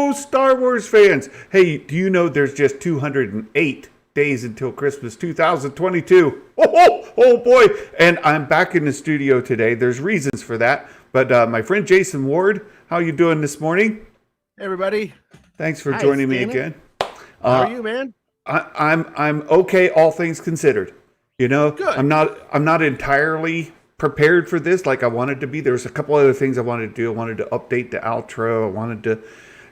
Hello, Star Wars fans. Hey, do you know there's just 208 days until Christmas 2022? Oh boy. And I'm back in the studio today. There's reasons for that. But my friend Jason Ward, how you doing this morning? Hey, everybody. Thanks for joining me again. How are you, man? I'm okay, all things considered. You know, Good. I'm not entirely prepared for this like I wanted to be. There's a couple other things I wanted to do. I wanted to update the outro. I wanted to,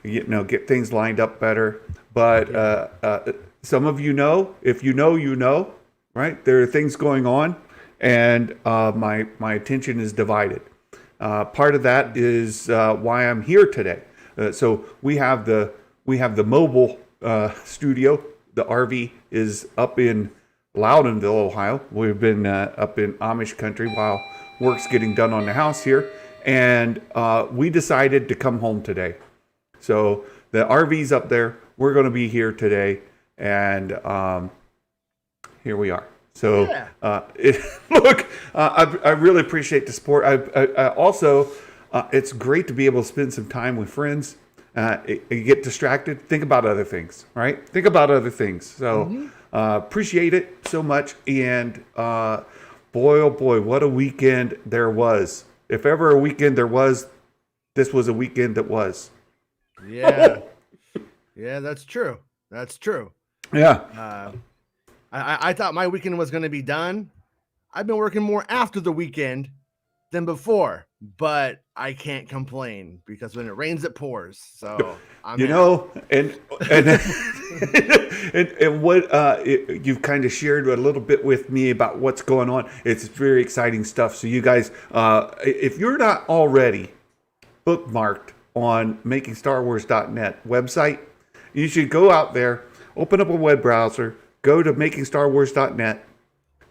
get things lined up better. But some of you know, if you know, you know, right? There are things going on, and my attention is divided. Part of that is why I'm here today. So we have the mobile studio. The RV is up in Loudonville, Ohio. We've been up in Amish country while work's getting done on the house here, and we decided to come home today. So the RV's up there. We're going to be here today, and here we are. So look, I really appreciate the support. I also, it's great to be able to spend some time with friends. You get distracted. Think about other things, right? Think about other things. So appreciate it so much. And boy, oh boy, what a weekend there was. If ever a weekend there was, this was a weekend that was. Yeah. Yeah, that's true. That's true. Yeah. I thought my weekend was going to be done. I've been working more after the weekend than before, but I can't complain because when it rains, it pours. So I'm and and what you've kind of shared a little bit with me about what's going on. It's very exciting stuff. So you guys, if you're not already bookmarked on makingstarwars.net website, you should go out there, open up a web browser, go to makingstarwars.net,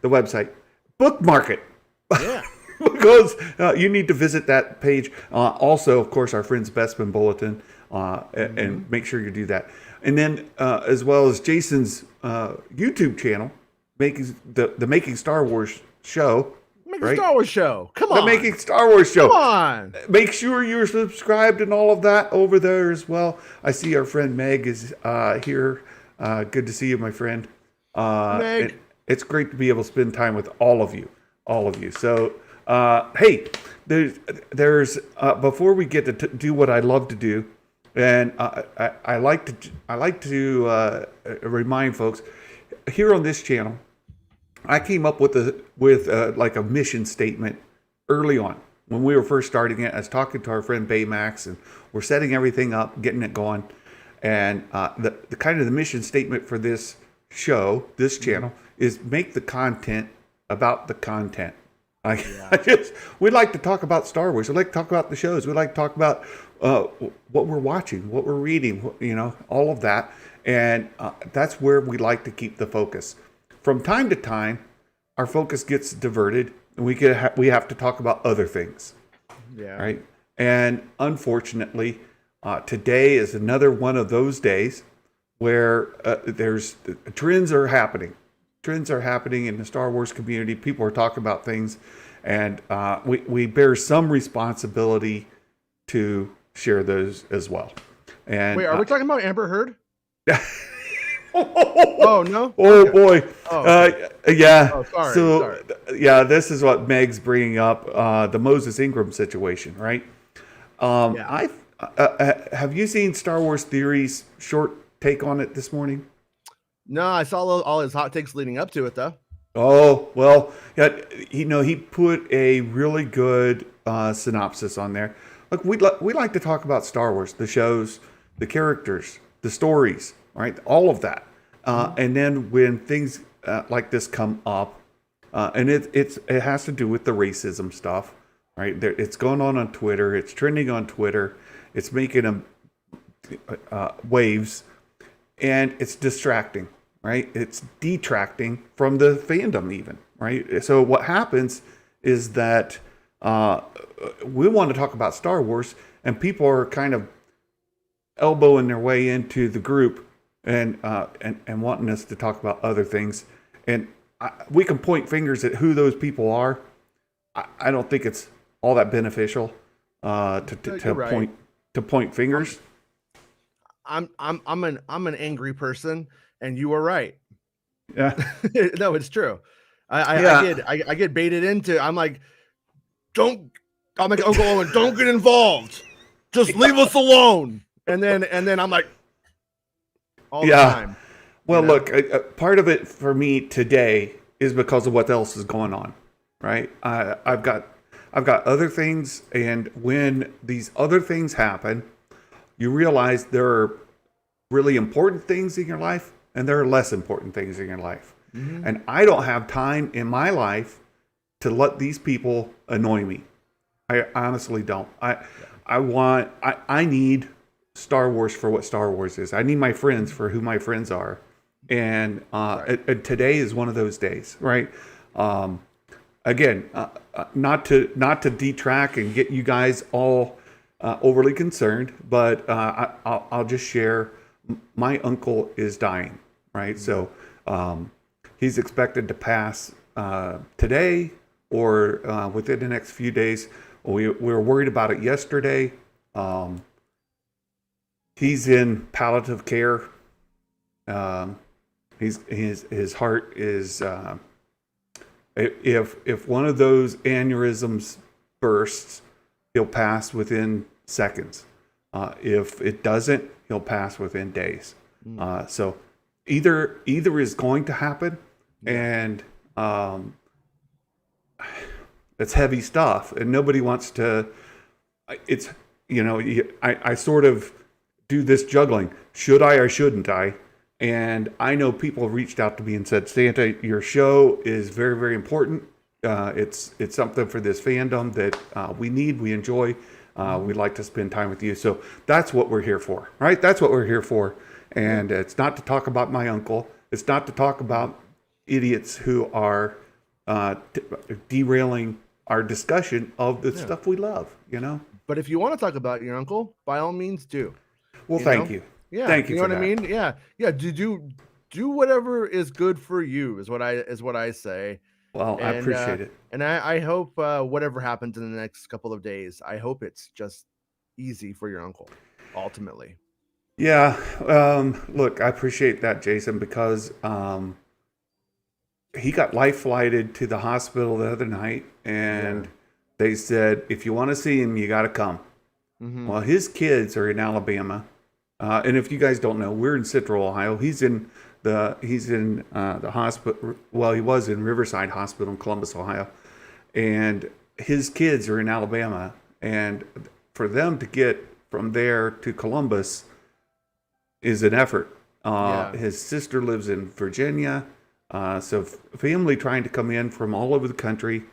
the website, bookmark it. Yeah. Because you need to visit that page. Also, of course, our friends Bestman Bulletin, and make sure you do that. And then, as well as Jason's YouTube channel, the Making Star Wars Show. Making Star Wars Show. Come on. The Making Star Wars Show. Come on. Make sure you're subscribed and all of that over there as well. I see our friend Meg is here. Good to see you, my friend. Meg. It's great to be able to spend time with all of you. So, hey, there's before we get to do what I love to do, and I like to remind folks here on this channel, I came up with like a mission statement early on when we were first starting it. I was talking to our friend Baymax, and we're setting everything up, getting it going, and the kind of the mission statement for this show, this channel, is make the content about the content. We like to talk about Star Wars. We like to talk about the shows. We like to talk about what we're watching, what we're reading, all of that. And that's where we like to keep the focus. From time to time, our focus gets diverted, and we have to talk about other things. Yeah. Right. And unfortunately, today is another one of those days where there's trends are happening. Trends are happening in the Star Wars community. People are talking about things, and we bear some responsibility to share those as well. And wait, are we talking about Amber Heard? Oh no! Oh boy! Yeah. Oh, sorry. So yeah, this is what Meg's bringing up: the Moses Ingram situation, right? Yeah. Have you seen Star Wars Theory's short take on it this morning? No, I saw all his hot takes leading up to it, though. Oh, well, yeah, he put a really good synopsis on there. Look, we like to talk about Star Wars, the shows, the characters, the stories, right? All of that. And then when things like this come up, and it has to do with the racism stuff, right? It's going on Twitter. It's trending on Twitter. It's making waves, and it's distracting. Right? It's detracting from the fandom even, right? So what happens is that we want to talk about Star Wars, and people are kind of elbowing their way into the group and wanting us to talk about other things. And we can point fingers at who those people are. I don't think it's all that beneficial to point fingers. I'm an angry person, and you were right. Yeah. No, it's true. I Yeah. I get baited into. I'm like, don't. I'm like, Uncle Owen, don't get involved. Just leave us alone. And then I'm like, all the Yeah. time. Well, look, part of it for me today is because of what else is going on, right? I've got other things, and when these other things happen, you realize there are really important things in your life, and there are less important things in your life. Mm-hmm. And I don't have time in my life to let these people annoy me. I honestly don't. I need Star Wars for what Star Wars is. I need my friends for who my friends are. And today is one of those days, right? Again, not to detract and get you guys all overly concerned, but I'll just share. My uncle is dying, right? So he's expected to pass today or within the next few days. We were worried about it yesterday. He's in palliative care. His heart is if one of those aneurysms bursts, he'll pass within seconds. If it doesn't, he'll pass within days. So either is going to happen, and it's heavy stuff, and nobody wants to. It's I sort of do this juggling. Should I or shouldn't I? And I know people have reached out to me and said, Santa, your show is very, very important. It's something for this fandom that we need, we enjoy. We'd like to spend time with you. So that's what we're here for, right? That's what we're here for. And it's not to talk about my uncle. It's not to talk about idiots who are derailing our discussion of the stuff we love, But if you want to talk about your uncle, by all means do. Well, thank you. Yeah, Thank you know for what that. I mean? Yeah. Do whatever is good for you is what I say. Well, I appreciate it. And I hope whatever happens in the next couple of days, I hope it's just easy for your uncle, ultimately. Yeah. Look, I appreciate that, Jason, because he got life flighted to the hospital the other night, and they said, if you want to see him, you got to come. Mm-hmm. Well, his kids are in Alabama. And if you guys don't know, we're in Central Ohio. He's in the hospital. Well, he was in Riverside Hospital in Columbus, Ohio, and his kids are in Alabama. And for them to get from there to Columbus is an effort. His sister lives in Virginia, so family trying to come in from all over the country,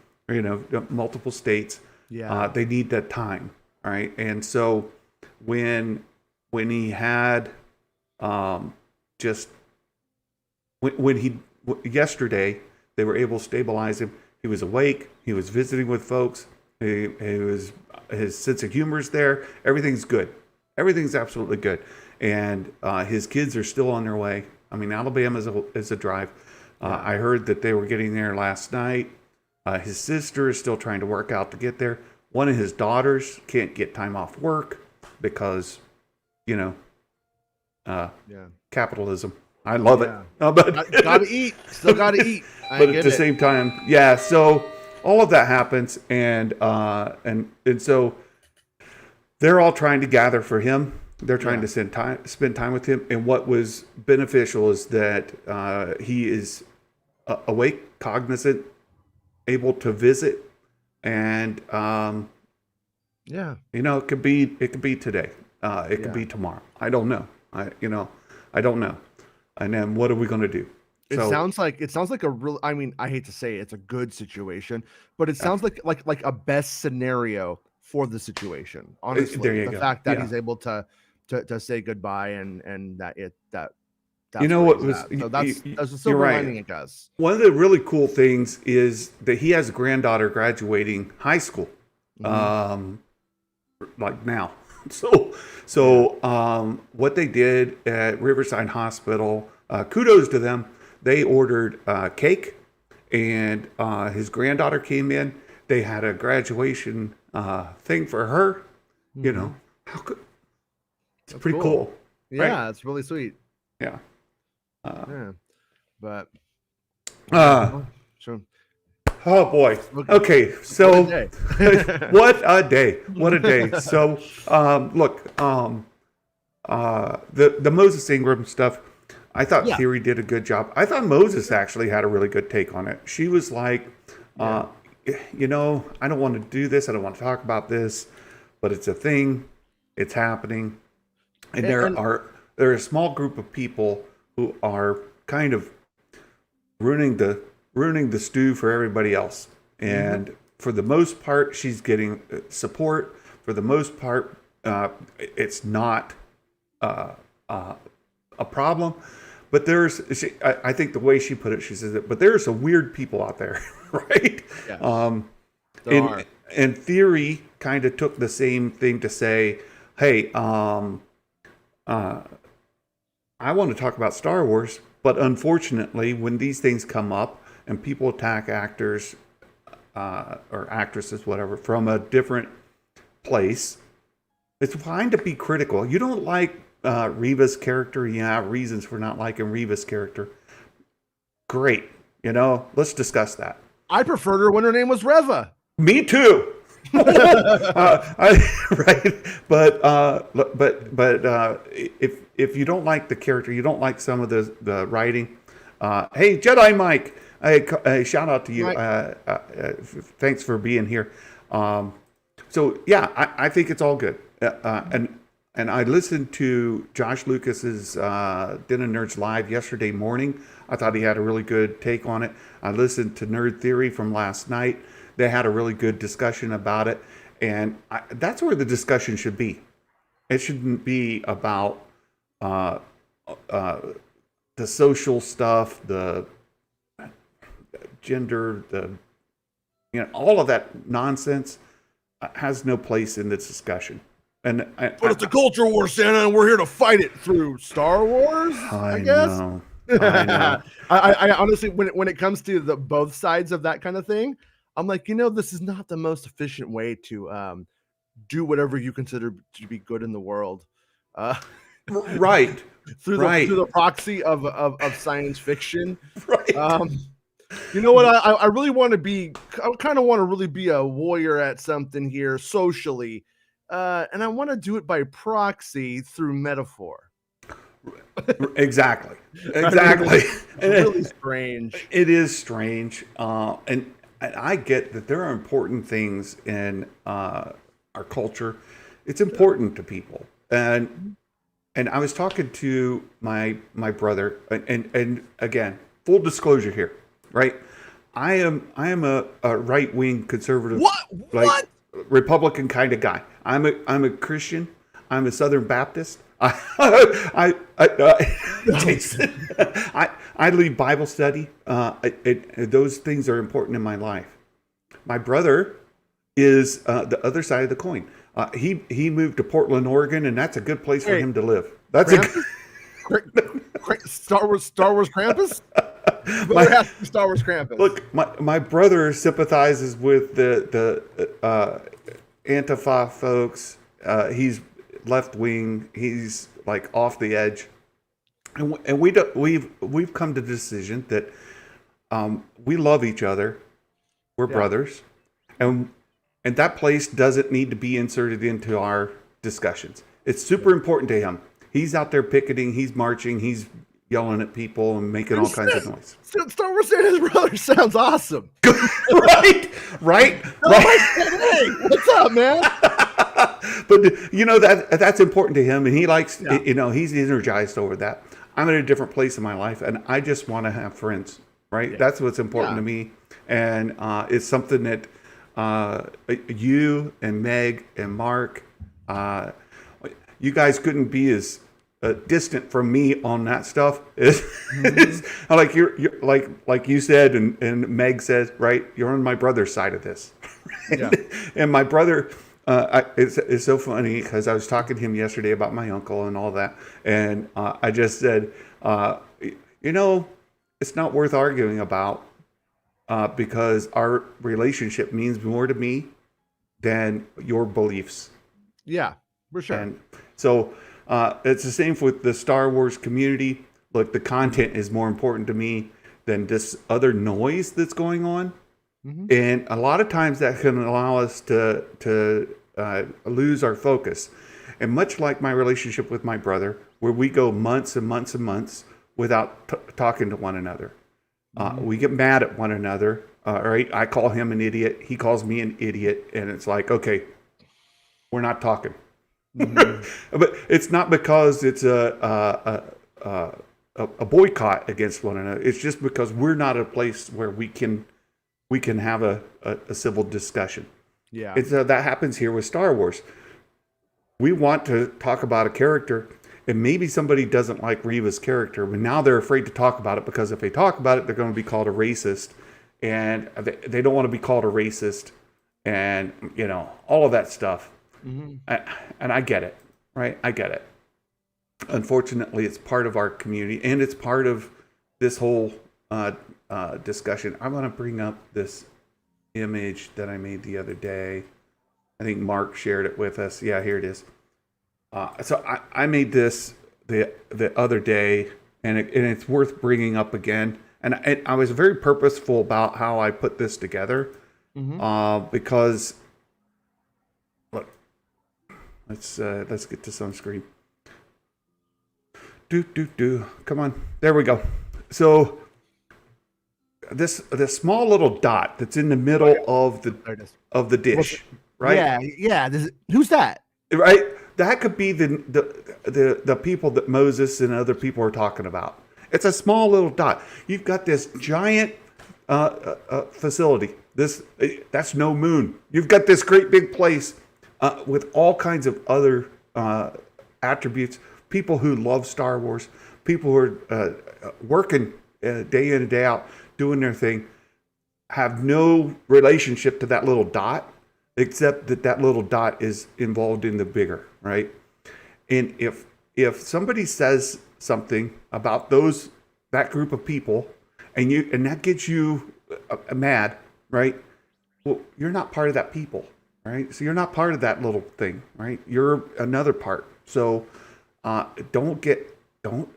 multiple states. Yeah, they need that time, right? And so when he had yesterday, they were able to stabilize him. He was awake. He was visiting with folks. His sense of humor is there. Everything's good. Everything's absolutely good. And his kids are still on their way. I mean, Alabama is a drive. I heard that they were getting there last night. His sister is still trying to work out to get there. One of his daughters can't get time off work because capitalism. I love it. But gotta eat. Still gotta eat. But at the same time, so all of that happens, and so they're all trying to gather for him. They're trying to spend time with him. And what was beneficial is that he is awake, cognizant, able to visit, and it could be today. It could be tomorrow. I don't know. I don't know. And then what are we going to do? It sounds like a real. I mean, I hate to say it's a good situation, but it sounds like a best scenario for the situation. Honestly, there you the go. fact that he's able to say goodbye and that that's what was so that's a you're silver right. lining, I guess. One of the really cool things is that he has a granddaughter graduating high school, like now. So what they did at Riverside Hospital, kudos to them. They ordered cake, and his granddaughter came in. They had a graduation thing for her. How could it's pretty cool. Yeah, it's really sweet. Yeah. Yeah, but Uh, sure. oh boy. Okay. Okay. What a So day. what a day. What a day. So, look, the Moses Ingram stuff, I thought Yeah. Theory did a good job. I thought Moses actually had a really good take on it. She was like, you know, I don't want to do this. I don't want to talk about this, but it's a thing. It's happening. And there are a small group of people who are kind of ruining the stew for everybody else. And for the most part, she's getting support. For the most part, it's not a problem. But I think the way she put it, she says it. But there are some weird people out there, right? Yeah. There are. And Theory kind of took the same thing to say, hey, I want to talk about Star Wars, but unfortunately, when these things come up and people attack actors or actresses, whatever, from a different place, it's fine to be critical. You don't like Reva's character? Yeah, reasons for not liking Reva's character. Great. You know, let's discuss that. I preferred her when her name was Reva. Me too. Right, but if you don't like the character, you don't like some of the writing. Hey, Jedi Mike, hey, shout out to you. Thanks for being here. So yeah, I think it's all good. And I listened to Josh Lucas's Den of Nerds live yesterday morning. I thought he had a really good take on it. I listened to Nerd Theory from last night. They had a really good discussion about it. And that's where the discussion should be. It shouldn't be about the social stuff, the gender, all of that nonsense has no place in this discussion. But it's a culture war, Santa, and we're here to fight it through Star Wars. I guess. I know. I honestly, when it comes to both sides of that kind of thing, I'm like, this is not the most efficient way to do whatever you consider to be good in the world. Right. through the proxy of science fiction. Right. You know what? I really want to be. I kind of want to really be a warrior at something here socially, and I want to do it by proxy through metaphor. Exactly. It's really strange. It is strange, and I get that there are important things in our culture. It's important to people, and I was talking to my brother, and again, full disclosure here, right? I am a right wing conservative, what Republican kind of guy. I'm a Christian. I'm a Southern Baptist. Jason, I lead Bible study. Those things are important in my life. My brother is the other side of the coin. He moved to Portland, Oregon, and that's a good place for him to live. That's Star Wars Krampus. Star Wars Krampus. Look, my brother sympathizes with the Antifa folks. He's left wing. He's like off the edge, and we've come to the decision that we love each other. We're brothers, and that place doesn't need to be inserted into our discussions. It's super important to him. He's out there picketing. He's marching. He's yelling at people and making all kinds of noise. Star Wars Santa's brother sounds awesome. right. Hey, what's up, man? But that's important to him, and he likes. He's energized over that. I'm in a different place in my life, and I just want to have friends. Right. Yeah. That's what's important to me, and it's something that you and Meg and Mark, you guys couldn't be as distant from me on that stuff. It's like you're like you said, and Meg says, right, you're on my brother's side of this. And my brother, it's so funny because I was talking to him yesterday about my uncle and all that, and I just said, it's not worth arguing about because our relationship means more to me than your beliefs. Yeah, for sure. And so It's the same with the Star Wars community. Look, the content is more important to me than this other noise that's going on. Mm-hmm. And a lot of times that can allow us to lose our focus. And much like my relationship with my brother, where we go months and months and months without talking to one another. We get mad at one another. Right? I call him an idiot. He calls me an idiot. And it's like, okay, we're not talking. Mm-hmm. But it's not because it's a boycott against one another. It's just because we're not a place where we can have a civil discussion. Yeah, It's that happens here with Star Wars. We want to talk about a character, and maybe somebody doesn't like Reva's character, but now they're afraid to talk about it because if they talk about it, they're going to be called a racist, and they don't want to be called a racist, and all of that stuff. Mm-hmm. And I get it, right? I get it. Unfortunately, it's part of our community, and it's part of this whole discussion. I want to bring up this image that I made the other day. I think Mark shared it with us. Yeah, here it is. So I made this the other day, and it's worth bringing up again. And I was very purposeful about how I put this together, because look, let's get this on screen. Come on, there we go. So this small little dot that's in the middle of the dish, right? Yeah. Who's that? Right, that could be the people that Moses and other people are talking about. It's a small little dot. You've got this giant facility. That's no moon. You've got this great big place with all kinds of other attributes. People who love Star Wars, people who are working day in and day out, doing their thing, have no relationship to that little dot, except that little dot is involved in the bigger, right? And if somebody says something about that group of people, and that gets you mad, right? Well, you're not part of that people, right? So you're not part of that little thing, right? You're another part. So don't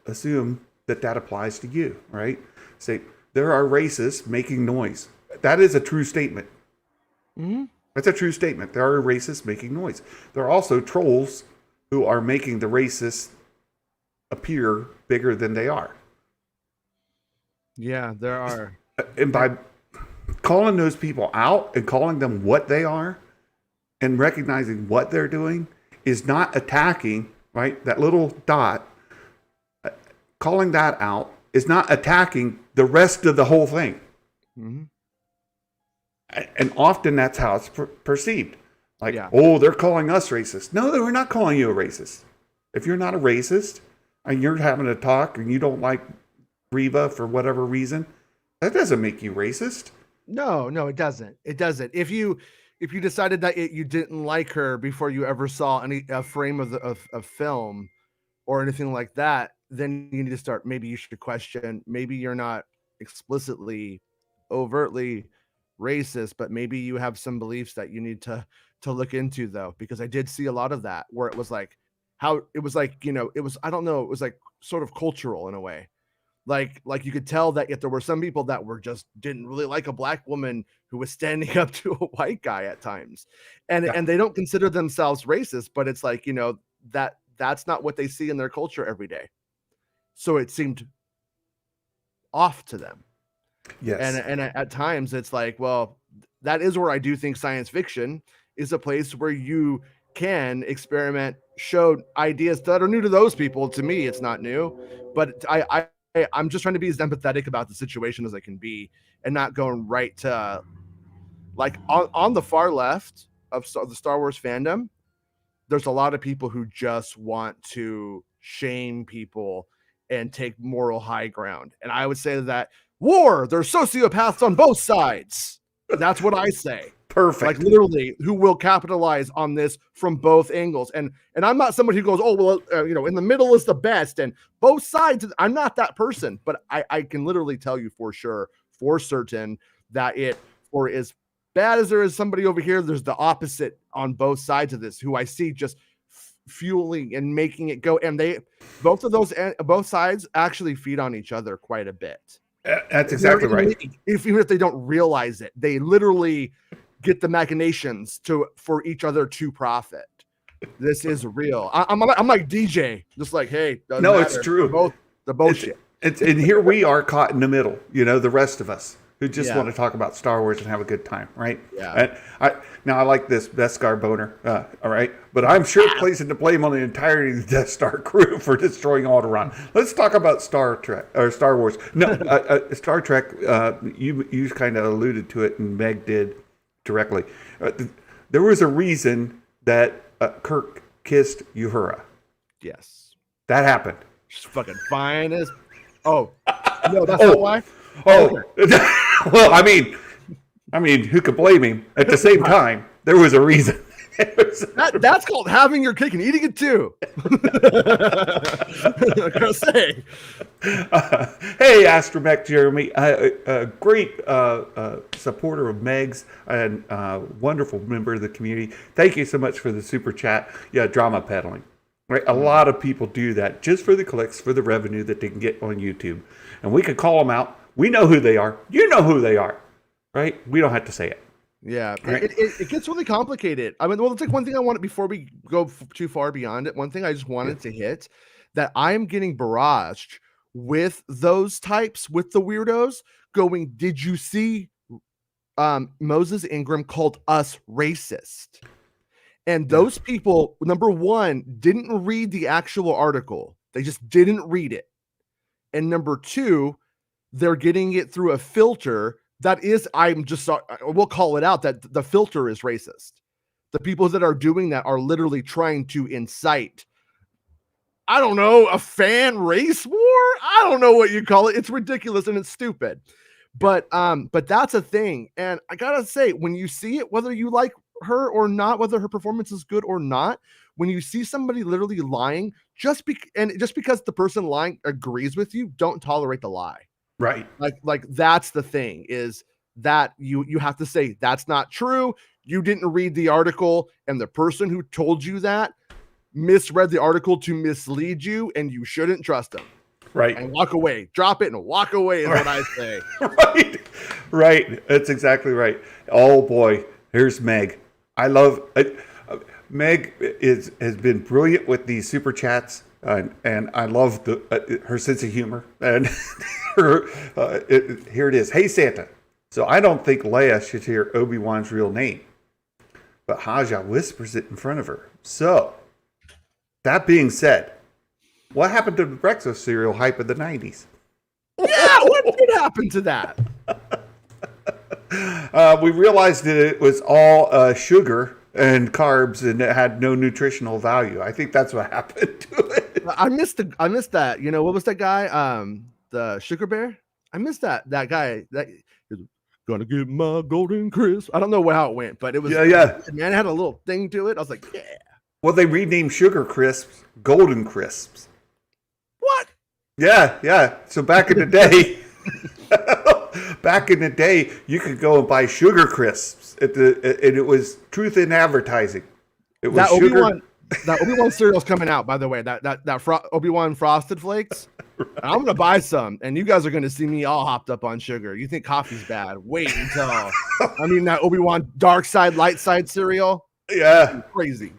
assume that applies to you, right? Say there are racists making noise. That is a true statement. Mm-hmm. That's a true statement. There are racists making noise. There are also trolls who are making the racists appear bigger than they are. Yeah, there are. And by calling those people out and calling them what they are and recognizing what they're doing is not attacking, right? That little dot, calling that out is not attacking the rest of the whole thing. Mm-hmm. And often that's how it's perceived. Like, oh, they're calling us racist. No, we're not calling you a racist. If you're not a racist and you're having a talk and you don't like Reva for whatever reason, that doesn't make you racist. No, it doesn't. It doesn't. If you decided that you didn't like her before you ever saw a frame of film or anything like that, then you need to start. Maybe you should question. Maybe you're not explicitly, overtly racist, but maybe you have some beliefs that you need to look into, though, because I did see a lot of that where it was like I don't know, it was like sort of cultural in a way. Like you could tell that if there were some people that were just didn't really like a black woman who was standing up to a white guy at times, and they don't consider themselves racist, but it's like, that's not what they see in their culture every day. So it seemed off to them. Yes. And at times it's like, well, that is where I do think science fiction is a place where you can experiment, show ideas that are new to those people. To me, it's not new, but I'm just trying to be as empathetic about the situation as I can be and not going right to like on the far left of the Star Wars fandom. There's a lot of people who just want to shame people and take moral high ground. And I would say that there's sociopaths on both sides. That's what I say. Perfect. Like literally, who will capitalize on this from both angles. And I'm not somebody who goes, oh, well, in the middle is the best. And both sides, I'm not that person. But I can literally tell you for certain, that for as bad as there is somebody over here, there's the opposite on both sides of this, who I see just fueling and making it go. And both sides actually feed on each other quite a bit. That's exactly right. Even if they don't realize it, they literally get the machinations for each other to profit. This is real. I'm like DJ, just like, hey, no, matter. It's true. The bullshit. It's and here we are caught in the middle. The rest of us who just want to talk about Star Wars and have a good time, right? Yeah. And I like this Beskar boner, all right, but I'm sure placing the blame on the entirety of the Death Star crew for destroying Alderaan. Let's talk about Star Trek or Star Wars. No, Star Trek. You kind of alluded to it, and Meg did directly. There was a reason that Kirk kissed Uhura. Yes, that happened. She's fucking fine as. Oh no, that's not why. Oh, okay. Well, I mean, who could blame him? At the same time, there was a reason. That's called having your cake and eating it too. I gotta say. Hey, Astromech Jeremy, a great supporter of Meg's and wonderful member of the community. Thank you so much for the super chat. Yeah, drama peddling. Right, a lot of people do that just for the clicks, for the revenue that they can get on YouTube, and we could call them out. We know who they are. You know who they are, right? We don't have to say it. Yeah, right? it gets really complicated. I mean, well, it's like one thing I wanted before we go too far beyond it. One thing I just wanted to hit that I'm getting barraged with those types, with the weirdos going, did you see Moses Ingram called us racist? And those people, number one, didn't read the actual article. They just didn't read it. And number two, they're getting it through a filter that is, we'll call it out, that the filter is racist. The people that are doing that are literally trying to incite, I don't know, a fan race war? I don't know what you call it. It's ridiculous and it's stupid. But that's a thing. And I gotta say, when you see it, whether you like her or not, whether her performance is good or not, when you see somebody literally lying, just because the person lying agrees with you, don't tolerate the lie. Right. Like that's the thing, is that you have to say that's not true. You didn't read the article, and the person who told you that misread the article to mislead you, and you shouldn't trust them. Right. And walk away. Drop it and walk away is what I say. Right. That's exactly right. Oh boy, here's Meg. I love Meg has been brilliant with these super chats, and I love her sense of humor. And here it is. Hey Santa. So I don't think Leia should hear Obi-Wan's real name, but Haja whispers it in front of her. So that being said, what happened to the breakfast cereal hype of the 90s? Yeah, what did happen to that? We realized that it was all sugar and carbs, and it had no nutritional value. I think that's what happened to it. I missed that. You know, what was that guy? The sugar bear. I missed that guy. That gonna get my golden crisp. I don't know how it went, but it was yeah. Man, it had a little thing to it. I was like, yeah. Well, they renamed Sugar Crisps Golden Crisps. What? Yeah. So back in the day, you could go and buy Sugar Crisps and it was truth in advertising. It was sugar. That Obi-Wan cereal's coming out, by the way. That Obi-Wan Frosted Flakes. I'm gonna buy some, and you guys are gonna see me all hopped up on sugar. You think coffee's bad? Wait until that Obi-Wan dark side, light side cereal. Yeah, crazy.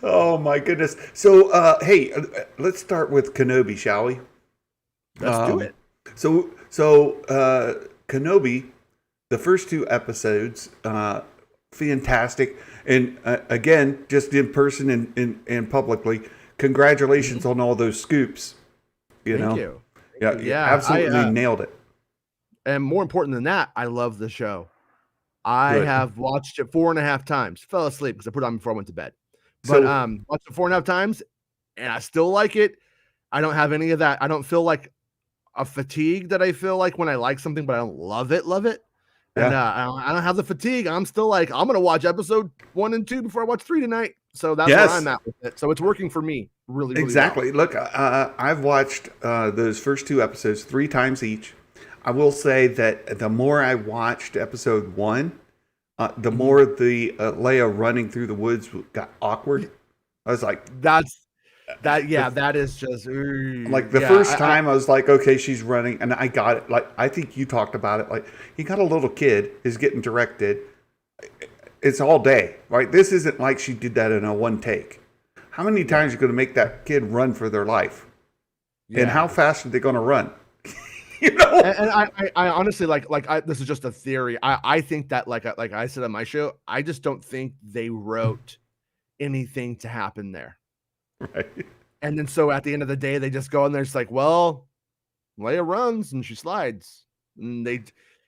Oh my goodness. So hey, let's start with Kenobi, shall we? Let's do it. So Kenobi, the first two episodes, fantastic. And again, just in person and publicly, congratulations on all those scoops. Thank you. Yeah, absolutely nailed it. And more important than that, I love the show. I have watched it 4.5 times. Fell asleep because I put it on before I went to bed. But watched it 4.5 times, and I still like it. I don't have any of that. I don't feel like a fatigue that I feel like when I like something, but I don't love it. And I don't have the fatigue. I'm still like, I'm going to watch episode 1 and 2 before I watch 3 tonight. So that's where I'm at with it. So it's working for me really exactly. Well. Look, I've watched those first 2 episodes 3 times each. I will say that the more I watched episode 1, the more the Leia running through the woods got awkward. I was like, that is just like the first time I was like, okay, she's running, and I got it. Like, I think you talked about it. Like, you got a little kid is getting directed. It's all day, right? This isn't like she did that in a one take. How many times are you going to make that kid run for their life? Yeah. And how fast are they going to run? You know? And I honestly this is just a theory. I think that like I said on my show, I just don't think they wrote anything to happen there. Right. And then so at the end of the day, they just go in there. It's like, well, Leia runs and she slides, and they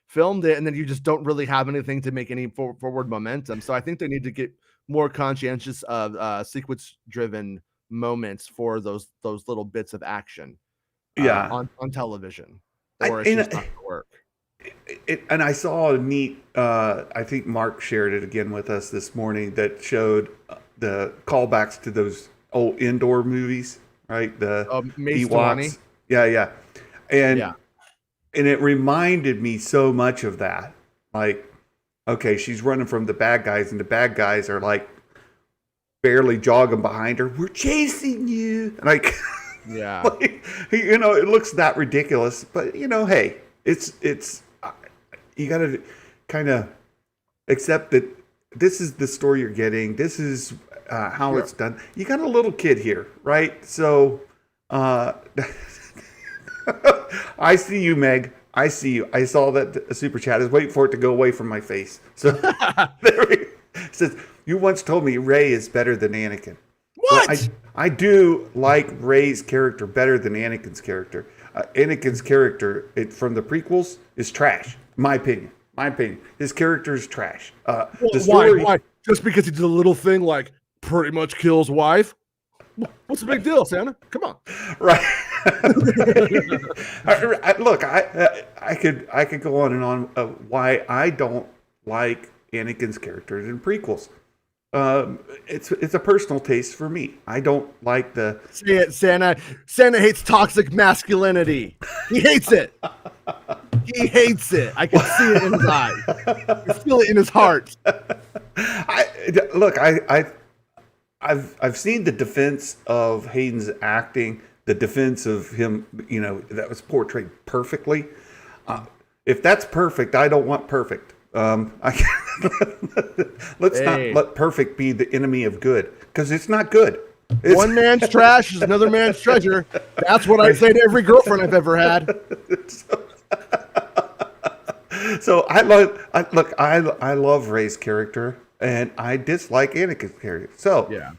filmed it, and then you just don't really have anything to make any forward momentum. So I think they need to get more conscientious of sequence-driven moments for those little bits of action, on television, or it's just not gonna work. And I saw a neat. I think Mark shared it again with us this morning that showed the callbacks to those old Andor movies, right? The Ewoks. Yeah. And it reminded me so much of that. Like, okay, she's running from the bad guys, and the bad guys are like barely jogging behind her. We're chasing you. Like, yeah. Like, you know, it looks that ridiculous, but you know, hey, it's you got to kind of accept that this is the story you're getting. This is how it's done. You got a little kid here, right? So, I see you, Meg. I see you. I saw that super chat. I was waiting for it to go away from my face. So there it says, you once told me Rey is better than Anakin. What? Well, I do like Rey's character better than Anakin's character. Anakin's character from the prequels is trash. My opinion. His character is trash. The story, why? Just because he did a little thing like pretty much kills wife? What's the big deal, Santa? Come on. Right. Look, I could go on and on why I don't like Anakin's characters in prequels. It's a personal taste for me. I don't like the. See it, Santa. Santa hates toxic masculinity. He hates it. He hates it. I can see it in his eyes. I feel it in his heart. I've seen the defense of Hayden's acting, the defense of him, you know, that was portrayed perfectly. If that's perfect, I don't want perfect. Let's not let perfect be the enemy of good, because it's not good. One man's trash is another man's treasure. That's what I say to every girlfriend I've ever had. So I love Rey's character, and I dislike Anakin's character. So yeah,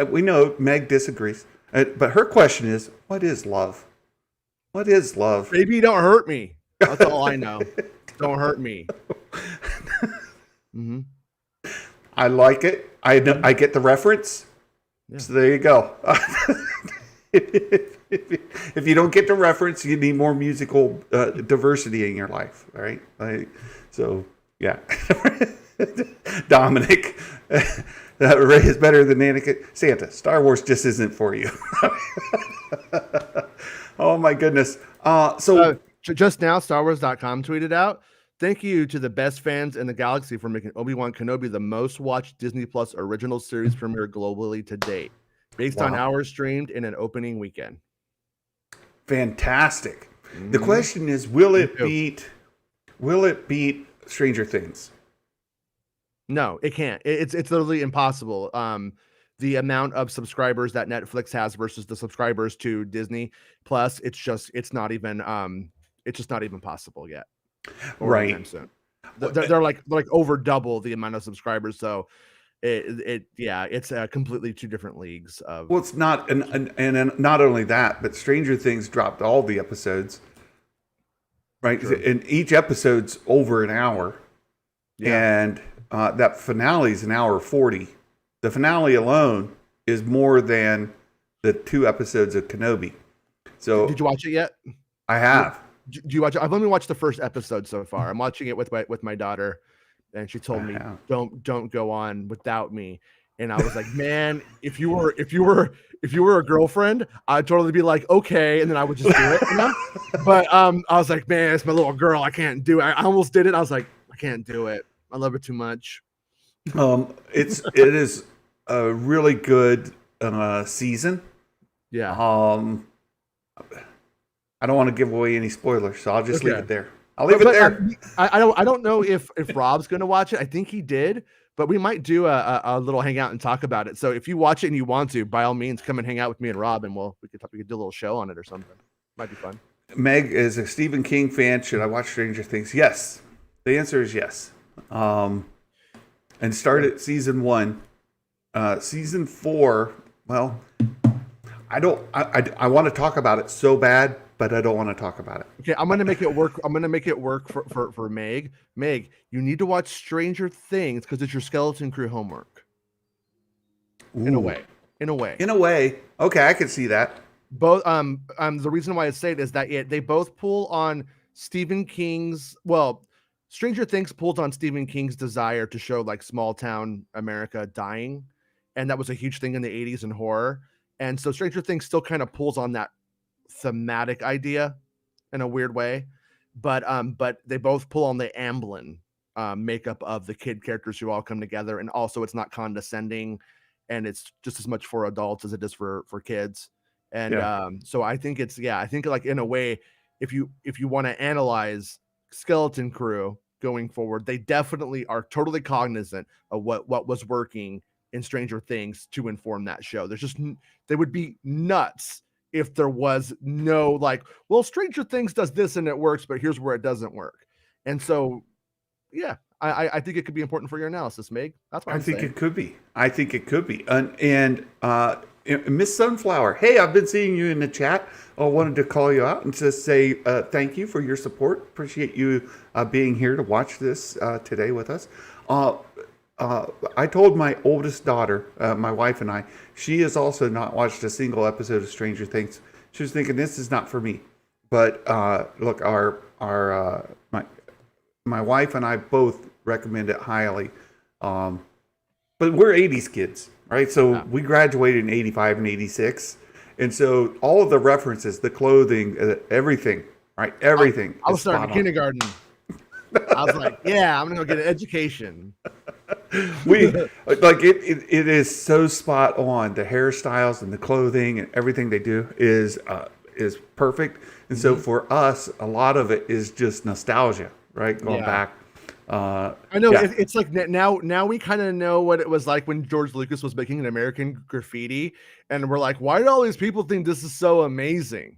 we know Meg disagrees, but her question is, what is love? What is love? Baby, don't hurt me. That's all I know. Don't hurt me. Mm-hmm. I like it. I get the reference. Yeah. So there you go. If you don't get the reference, you need more musical diversity in your life, right? So yeah. Dominic, Rey is better than Anakin. Santa, Star Wars just isn't for you. Oh my goodness. So just now, StarWars.com tweeted out, thank you to the best fans in the galaxy for making Obi-Wan Kenobi the most watched Disney Plus original series premiere globally to date, based on hours streamed in an opening weekend. Fantastic. Mm-hmm. The question is, will it beat Stranger Things? No, it can't. It's literally impossible. The amount of subscribers that Netflix has versus the subscribers to Disney Plus, it's just not even possible yet. Right. Soon. They're like over double the amount of subscribers. So it's completely two different leagues of. Well, it's not, and not only that, but Stranger Things dropped all the episodes. Right. True. And each episode's over an hour. Yeah. And that finale is an hour 40. The finale alone is more than the 2 episodes of Kenobi. So did you watch it yet? I have. Do you watch it? I've only watched the first episode so far. I'm watching it with my daughter, and she told me don't go on without me. And I was like, man, if you were a girlfriend, I'd totally be like, okay, and then I would just do it. You know? But I was like, man, it's my little girl. I can't do it. I almost did it. I was like, I can't do it. I love it too much. It is a really good season. Yeah. I don't want to give away any spoilers, so I'll just leave Okay. it there. I'll leave it there. I don't know if Rob's gonna watch it. I think he did, but we might do a little hangout and talk about it. So if you watch it and you want to, by all means, come and hang out with me and Rob, and we could do a little show on it or something. Might be fun. Meg is a Stephen King fan. Should I watch Stranger Things? Yes. The answer is yes. And start at season 1. Season 4, well, I want to talk about it so bad, but I don't want to talk about it. Okay, I'm gonna make it work. I'm gonna make it work for Meg. Meg, you need to watch Stranger Things because it's your Skeleton Crew homework. Ooh. In a way. In a way. Okay, I can see that. Both the reason why I say it is that they both pull on Stephen King's, well, Stranger Things pulls on Stephen King's desire to show like small town America dying, and that was a huge thing in the 80s in horror. And so Stranger Things still kind of pulls on that thematic idea in a weird way, but they both pull on the Amblin makeup of the kid characters who all come together, and also it's not condescending, and it's just as much for adults as it is for kids. And so I think I think like in a way, if you want to analyze Skeleton Crew going forward, they definitely are totally cognizant of what was working in Stranger Things to inform that show. They would be nuts if there was no like, well, Stranger Things does this and it works, but here's where it doesn't work. And so, yeah, I think it could be important for your analysis, Meg. That's what I think it could be. And Miss Sunflower, hey, I've been seeing you in the chat. I wanted to call you out and just say thank you for your support. Appreciate you being here to watch this today with us. I told my oldest daughter, my wife and I, she has also not watched a single episode of Stranger Things. She was thinking this is not for me. But look, my wife and I both recommend it highly. But we're 80s kids, right? So we graduated in 85 and 86. And so all of the references, the clothing, everything, right? Everything. I was starting kindergarten. I was like, yeah, I'm going to go get an education. It is so spot on. The hairstyles and the clothing and everything they do is perfect. And so for us, a lot of it is just nostalgia, right? Going back. I know it's like now we kind of know what it was like when George Lucas was making an American Graffiti, and we're like, why do all these people think this is so amazing?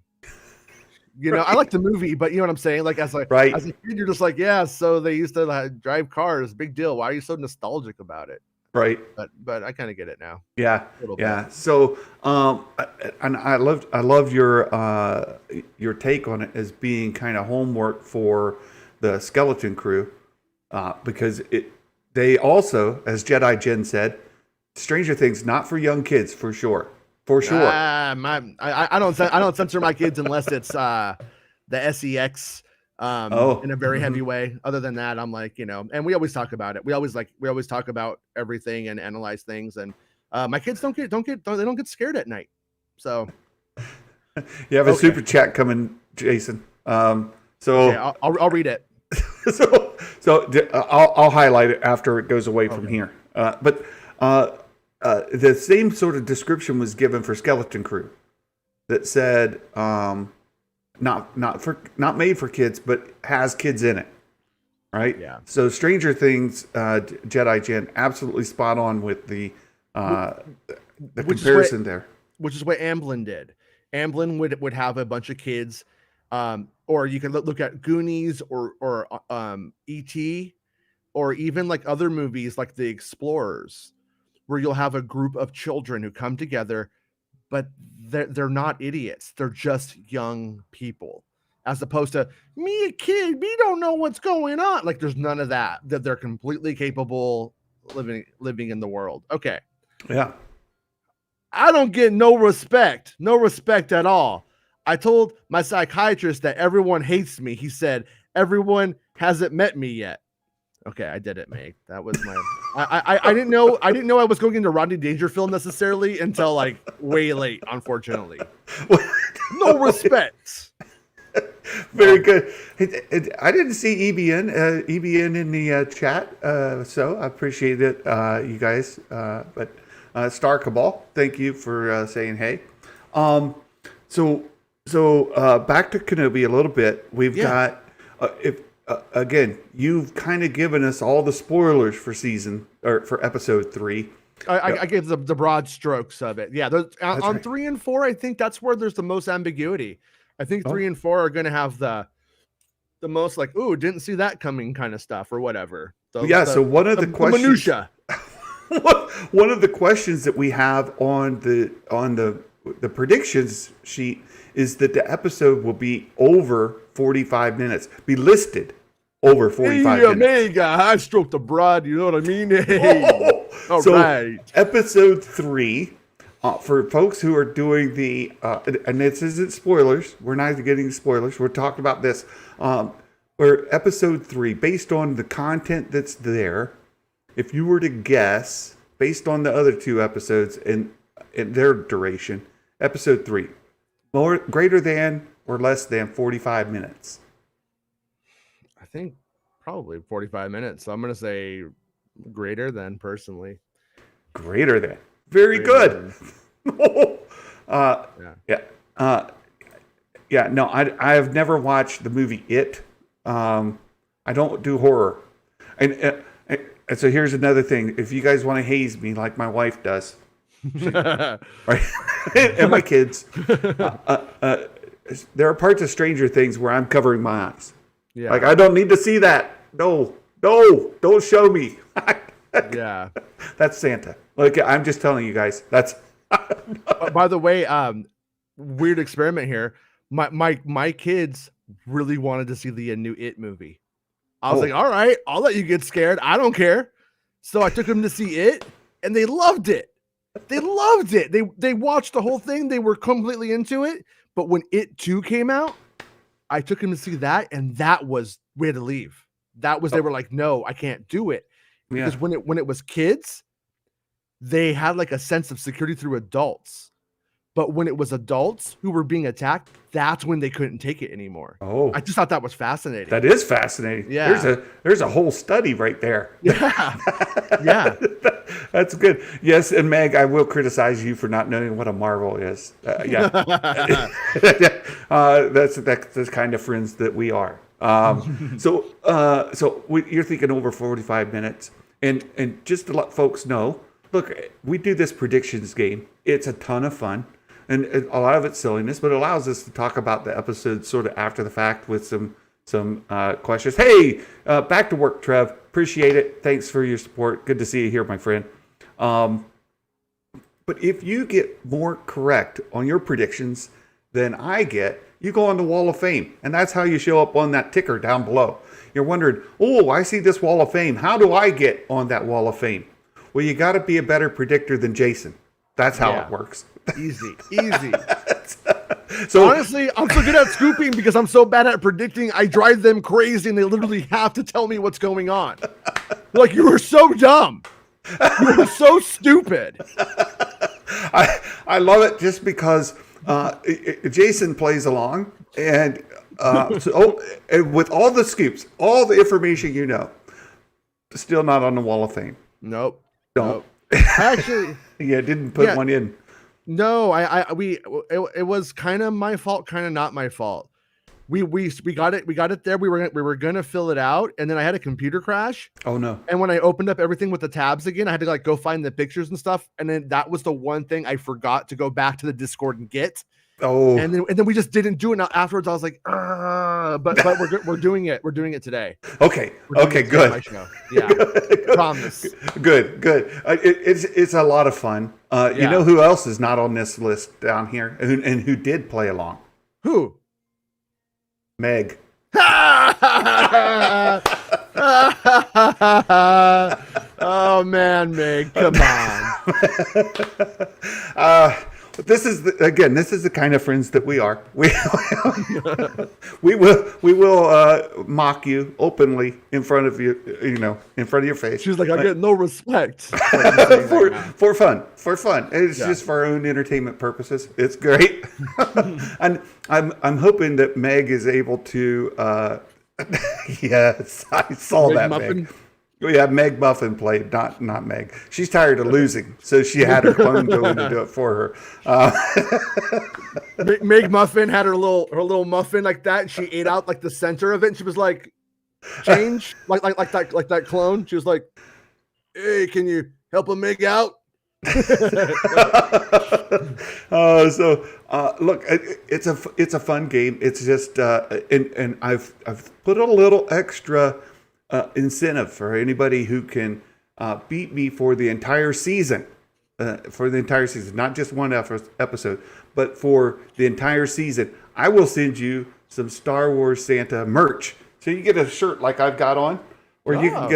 You know, I like the movie, but you know what I'm saying? Like as a kid, you're just like, yeah, so they used to drive cars, big deal. Why are you so nostalgic about it? Right. But I kind of get it now. Yeah. Yeah. So and I love your take on it as being kind of homework for the Skeleton Crew. Because they also, as Jedi Jen said, Stranger Things not for young kids for sure. I don't censor my kids unless it's the SEX in a very heavy way. Other than that, I'm like, you know, and we always talk about it. We always talk about everything and analyze things. And my kids don't get scared at night. So you have a super chat coming, Jason. I'll read it. So I'll highlight it after it goes away from here. But the same sort of description was given for Skeleton Crew that said not made for kids, but has kids in it. Right? Yeah. So Stranger Things, Jedi Jen, absolutely spot on with the comparison there. Which is what Amblin did. Amblin would have a bunch of kids. Or you can look at Goonies or E.T. or even like other movies like The Explorers, where you'll have a group of children who come together, but they're not idiots. They're just young people, as opposed to me, a kid. We don't know what's going on. Like there's none of that. That they're completely capable living in the world. Okay. Yeah. I don't get no respect at all. I told my psychiatrist that everyone hates me. He said, everyone hasn't met me yet. Okay, I did it, Meg. That was my I didn't know I was going into Rodney Dangerfield necessarily until like way late, unfortunately. No respect. Very good. I didn't see EBN in the chat, so I appreciate it, you guys. But Star Cabal, thank you for saying hey. So back to Kenobi a little bit. We've got again, you've kind of given us all the spoilers for for episode 3. I gave the broad strokes of it. Yeah, on 3 and 4, I think that's where there's the most ambiguity. I think 3 and 4 are going to have the most like, ooh, didn't see that coming kind of stuff or whatever. So one of the questions, minutia. one of the questions that we have on the predictions sheet is that the episode will be over 45 minutes, be listed over 45 minutes. Mega, I stroked the broad, you know what I mean? Hey. All right. Episode 3, for folks who are doing the, and this isn't spoilers, we're not getting spoilers, we're talking about this, where episode 3, based on the content that's there, if you were to guess, based on the other 2 episodes and their duration, episode 3, greater than or less than 45 minutes? I think probably 45 minutes. So I'm going to say greater than, personally. Greater than. Very good. No, I have never watched the movie It. I don't do horror. And so here's another thing. If you guys want to haze me like my wife does, right? And my kids, there are parts of Stranger Things where I'm covering my eyes. Yeah. Like, I don't need to see that. No, don't show me. Yeah. That's Santa. Like, I'm just telling you guys, that's. By the way, weird experiment here. My kids really wanted to see the new It movie. I was like, all right, I'll let you get scared. I don't care. So I took them to see It, and they loved it. They loved it. They watched the whole thing. They were completely into it. But when It 2 came out, I took them to see that, and that was, we had to leave. That was, they were like, no, I can't do it. Because when it was kids, they had like a sense of security through adults. But when it was adults who were being attacked, that's when they couldn't take it anymore. Oh, I just thought that was fascinating. That is fascinating. Yeah. There's a whole study right there. Yeah. Yeah. That's good. Yes. And Meg, I will criticize you for not knowing what a Marvel is. Yeah. That's the kind of friends that we are. So you're thinking over 45 minutes, and just to let folks know, look, we do this predictions game. It's a ton of fun. And a lot of it's silliness, but it allows us to talk about the episode sort of after the fact with some questions. Hey, back to work, Trev. Appreciate it. Thanks for your support. Good to see you here, my friend. But if you get more correct on your predictions than I get, you go on the Wall of Fame. And that's how you show up on that ticker down below. You're wondering, oh, I see this Wall of Fame. How do I get on that Wall of Fame? Well, you got to be a better predictor than Jason. That's how it works. Easy. So honestly, I'm so good at scooping because I'm so bad at predicting. I drive them crazy, and they literally have to tell me what's going on. Like, you were so dumb. You were so stupid. I love it just because Jason plays along, and with all the scoops, all the information you know, still not on the Wall of Fame. Nope. Don't. Nope. Actually, didn't put one in. No, it was kind of my fault, kind of not my fault. We got it there. We were gonna fill it out, and then I had a computer crash. Oh no! And when I opened up everything with the tabs again, I had to like go find the pictures and stuff. And then that was the one thing I forgot to go back to the Discord and get. Oh. And then we just didn't do it. Now afterwards, I was like, but we're doing it. We're doing it today. Okay. Okay. Good. My show. Yeah. Promise. Good. It's a lot of fun. You know who else is not on this list down here, and who did play along? Who? Meg. Oh man, Meg, come on. this is the kind of friends that we are. We will mock you openly in front of you, in front of your face. She's like, I get no respect. for fun. It's just for our own entertainment purposes. It's great. And I'm hoping that Meg is able to yes, I saw Meg that Muffin? Meg. Yeah, Meg Muffin played, not Meg. She's tired of losing, so she had her clone go in to do it for her. Meg Muffin had her little muffin like that, and she ate out like the center of it. And she was like, "Change, like that clone." She was like, "Hey, can you help a Meg out?" Look, it's a fun game. It's just and I've put a little extra incentive for anybody who can beat me for the entire season. Not just one episode, but for the entire season. I will send you some Star Wars Santa merch. So you get a shirt like I've got on, or you can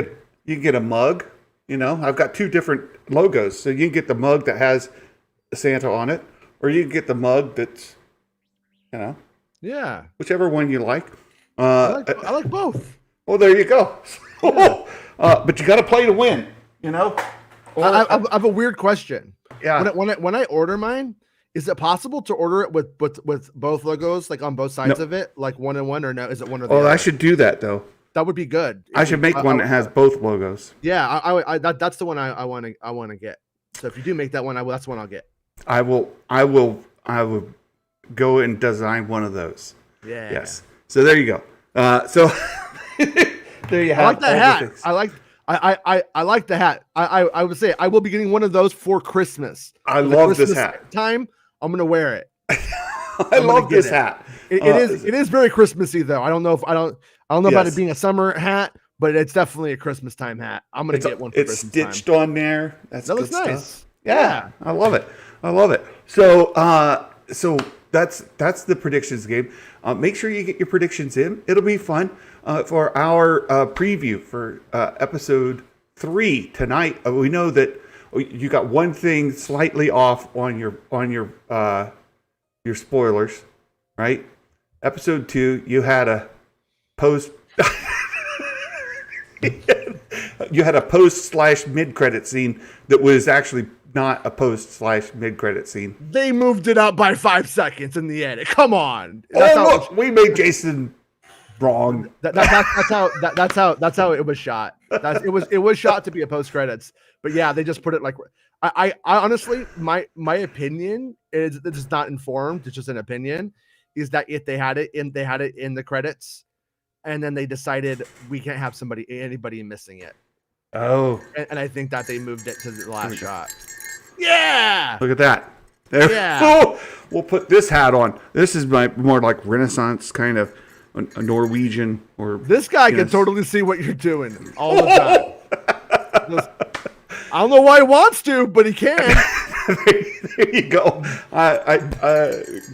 get a mug. I've got two different logos. So you can get the mug that has Santa on it, or you can get the mug that's, whichever one you like. I like both. Well, there you go. But you got to play to win, I have a weird question. Yeah. When I order mine, is it possible to order it with both logos, like on both sides of it, like one and one, or no? Is it one or the other? I should do that though. That would be good. I should make one that has both logos. Yeah, that's the one I want to get. So if you do make that one, that's the one I'll get. I will go and design one of those. Yeah. Yes. So there you go. So there you have. I like that hat. I like the hat. I would say I will be getting one of those for Christmas. I love this hat. Time I'm gonna wear it. I love this hat. It is very Christmassy though. I don't know about it being a summer hat, but it's definitely a Christmas time hat. I'm gonna get one. It's stitched on there. That looks nice. Stuff. Yeah, I love it. So that's the predictions game. Make sure you get your predictions in. It'll be fun for our preview for episode 3 tonight. We know that you got one thing slightly off on your spoilers, right? Episode 2, you had a post. You had a post/mid-credit scene that was actually not a post/mid-credit scene. They moved it up by 5 seconds in the edit. Come on. We made Jason wrong. That's how it was shot. It was shot to be a post credits. But yeah, they just put it like I honestly my opinion is it's not informed. It's just an opinion. Is that if they had it in the credits, and then they decided we can't have anybody missing it. Oh, and I think that they moved it to the last shot. Yeah, look at that. There. Yeah. Oh, we'll put this hat on. This is more like Renaissance kind of a Norwegian or. This guy can totally see what you're doing all the time. I don't know why he wants to, but he can. There you go.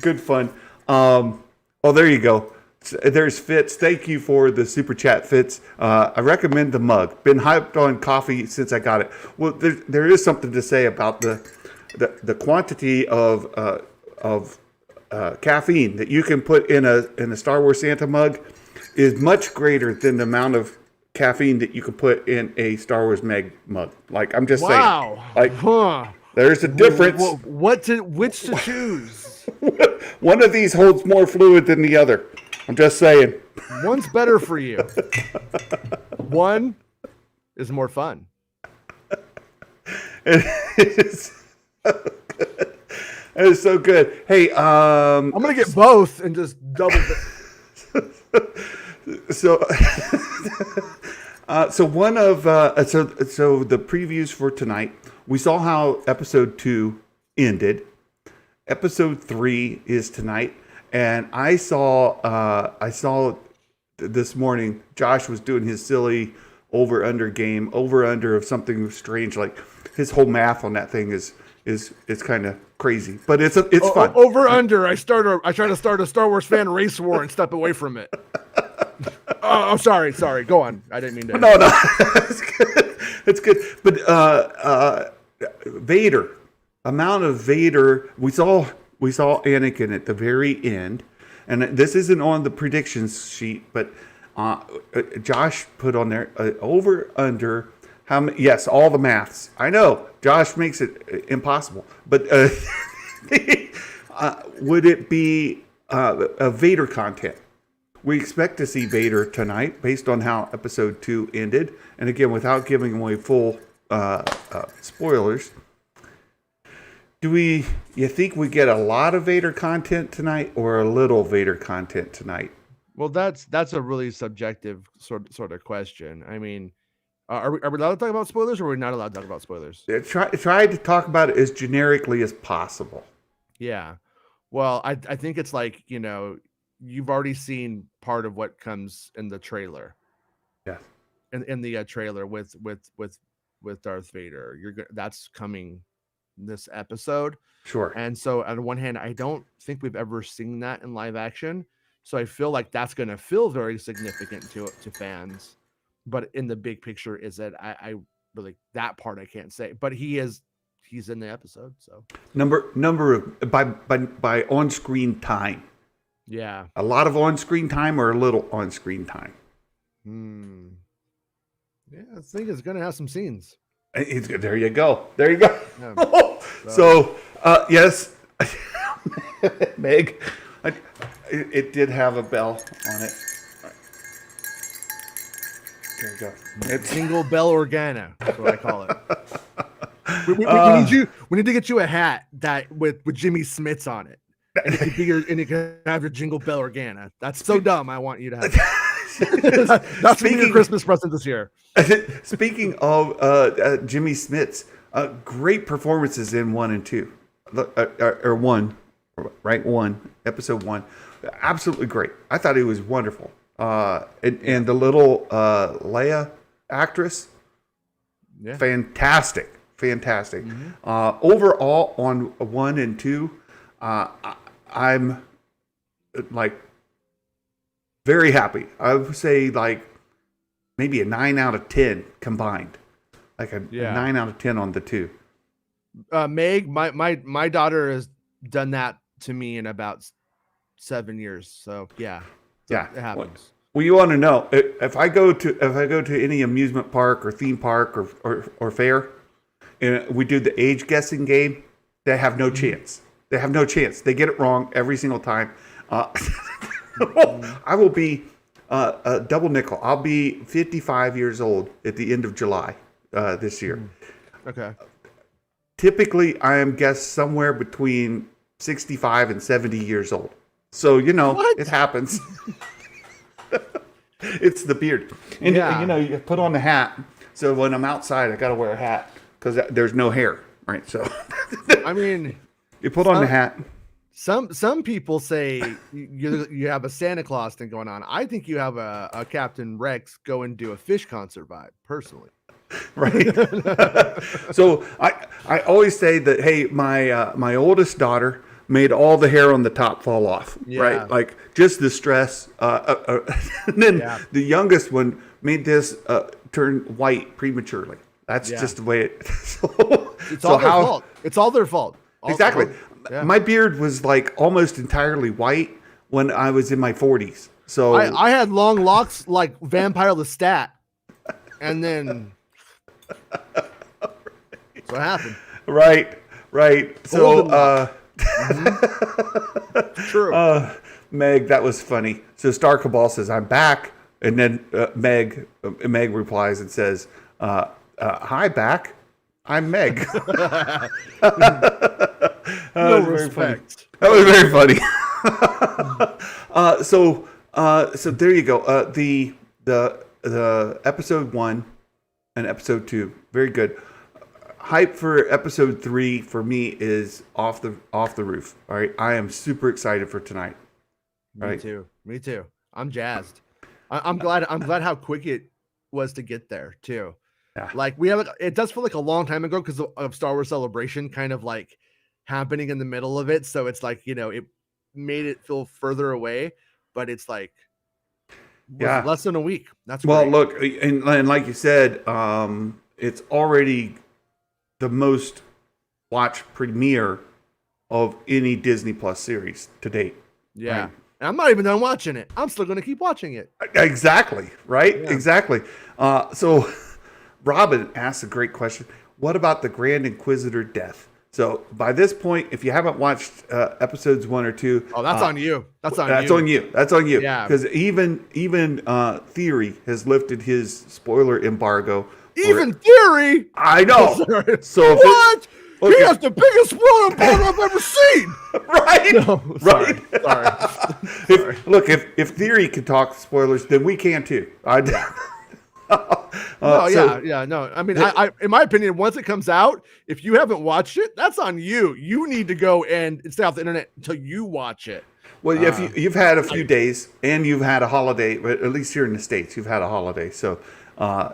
Good fun. There you go. There's Fitz. Thank you for the super chat, Fitz. I recommend the mug. Been hyped on coffee since I got it. Well, there is something to say about the quantity of caffeine that you can put in a Star Wars Santa mug is much greater than the amount of caffeine that you can put in a Star Wars Meg mug. Like, I'm just saying. Like, there's a difference. Which to choose? One of these holds more fluid than the other. I'm just saying. One's better for you. One is more fun. It is so good. It is so good. Hey, I'm gonna get both and just double. So the previews for tonight. We saw how episode 2 ended. Episode 3 is tonight. And I saw this morning, Josh was doing his silly over-under game, over-under of something strange. Like his whole math on that thing is kind of crazy, but it's fun. Over-under. I try to start a Star Wars fan race war and step away from it. Oh, sorry. Go on. I didn't mean to. No. It's good. It's good. But Vader amount of Vader we saw Anakin at the very end, and this isn't on the predictions sheet, but Josh put on there over under how many, yes, all the maths. I know Josh makes it impossible, but would it be a Vader content? We expect to see Vader tonight based on how episode 2 ended, and again without giving away full spoilers. You think we get a lot of Vader content tonight or a little Vader content tonight? Well, that's a really subjective sort of question. I mean, are we allowed to talk about spoilers, or are we not allowed to talk about spoilers? Try to talk about it as generically as possible. Yeah. Well, I think it's like, you've already seen part of what comes in the trailer. Yes. In the trailer with Darth Vader. That's coming this episode. Sure. And so on one hand, I don't think we've ever seen that in live action. So I feel like that's going to feel very significant to fans. But in the big picture, is that I really, that part I can't say. But he's in the episode. So number of by on-screen time. Yeah. A lot of on-screen time or a little on-screen time? Yeah, I think it's going to have some scenes. There you go. Yeah. So, yes, Meg, it did have a bell on it. There you go. It's single bell organa. That's what I call it. We need to get you a hat that with Jimmy Smits on it, and it could be and it can have your jingle bell organa. That's so dumb. I want you to have that. That's your Christmas present this year. Speaking of Jimmy Smits, great performances in 1 and 2, or 1, right? 1, episode 1, absolutely great. I thought he was wonderful. And the little Leia actress, fantastic. Mm-hmm. Overall on 1 and 2, I'm like very happy. I would say like maybe a 9 out of 10 combined, like a 9 out of 10 on the 2. Meg, my daughter has done that to me in about 7 years. So yeah, it happens. Well, you want to know if I go to any amusement park or theme park or fair, and we do the age guessing game, they have no chance. They have no chance. They get it wrong every single time. I will be a double nickel. I'll be 55 years old at the end of July this year. Okay. Typically, I am guessed somewhere between 65 and 70 years old. So, it happens. It's the beard. And, you put on the hat. So when I'm outside, I got to wear a hat because there's no hair, right? So, I mean, you put on the hat. Some people say you have a Santa Claus thing going on. I think you have a Captain Rex go and do a fish concert vibe, personally. Right. So I always say that, hey, my oldest daughter made all the hair on the top fall off, right? Like just the stress. And then the youngest one made this turn white prematurely. That's just the way it. It's all their fault. It's all their fault. Exactly. My beard was like almost entirely white when I was in my 40s. So I had long locks like Vampire Lestat, and then that's what happened. Right. So true. Meg, that was funny. So Star Cabal says, "I'm back," and then Meg replies and says, "Hi, back. I'm Meg." No respect. That was very funny. So there you go. The episode 1 and episode 2, very good. Hype for episode 3 for me is off the roof. All right, I am super excited for tonight. Me too. I'm jazzed. I'm glad how quick it was to get there too. Yeah. Like it does feel like a long time ago because of Star Wars Celebration kind of like happening in the middle of it. So it's like, it made it feel further away, but it's like less than a week. That's well, great. look, and like you said, it's already the most watch premiere of any Disney Plus series to date. Yeah. Right? And I'm not even done watching it. I'm still going to keep watching it. Exactly. Right. Yeah. Exactly. So Robin asked a great question. What about the Grand Inquisitor death? So by this point, if you haven't watched episodes 1 or 2, Oh, that's on you. That's on that's you. on you. That's on you. Yeah. Because even Theory has lifted his spoiler embargo. Even Theory. I know. Sorry. So if What? Okay. He has the biggest spoiler embargo I've ever seen. Right. No, sorry. Sorry. Look, if Theory can talk spoilers, then we can too. No. I mean, I in my opinion, once it comes out, if you haven't watched it, that's on you. You need to go and stay off the internet until you watch it. Well, if you've had a few days and you've had a holiday, but at least here in the States, you've had a holiday, so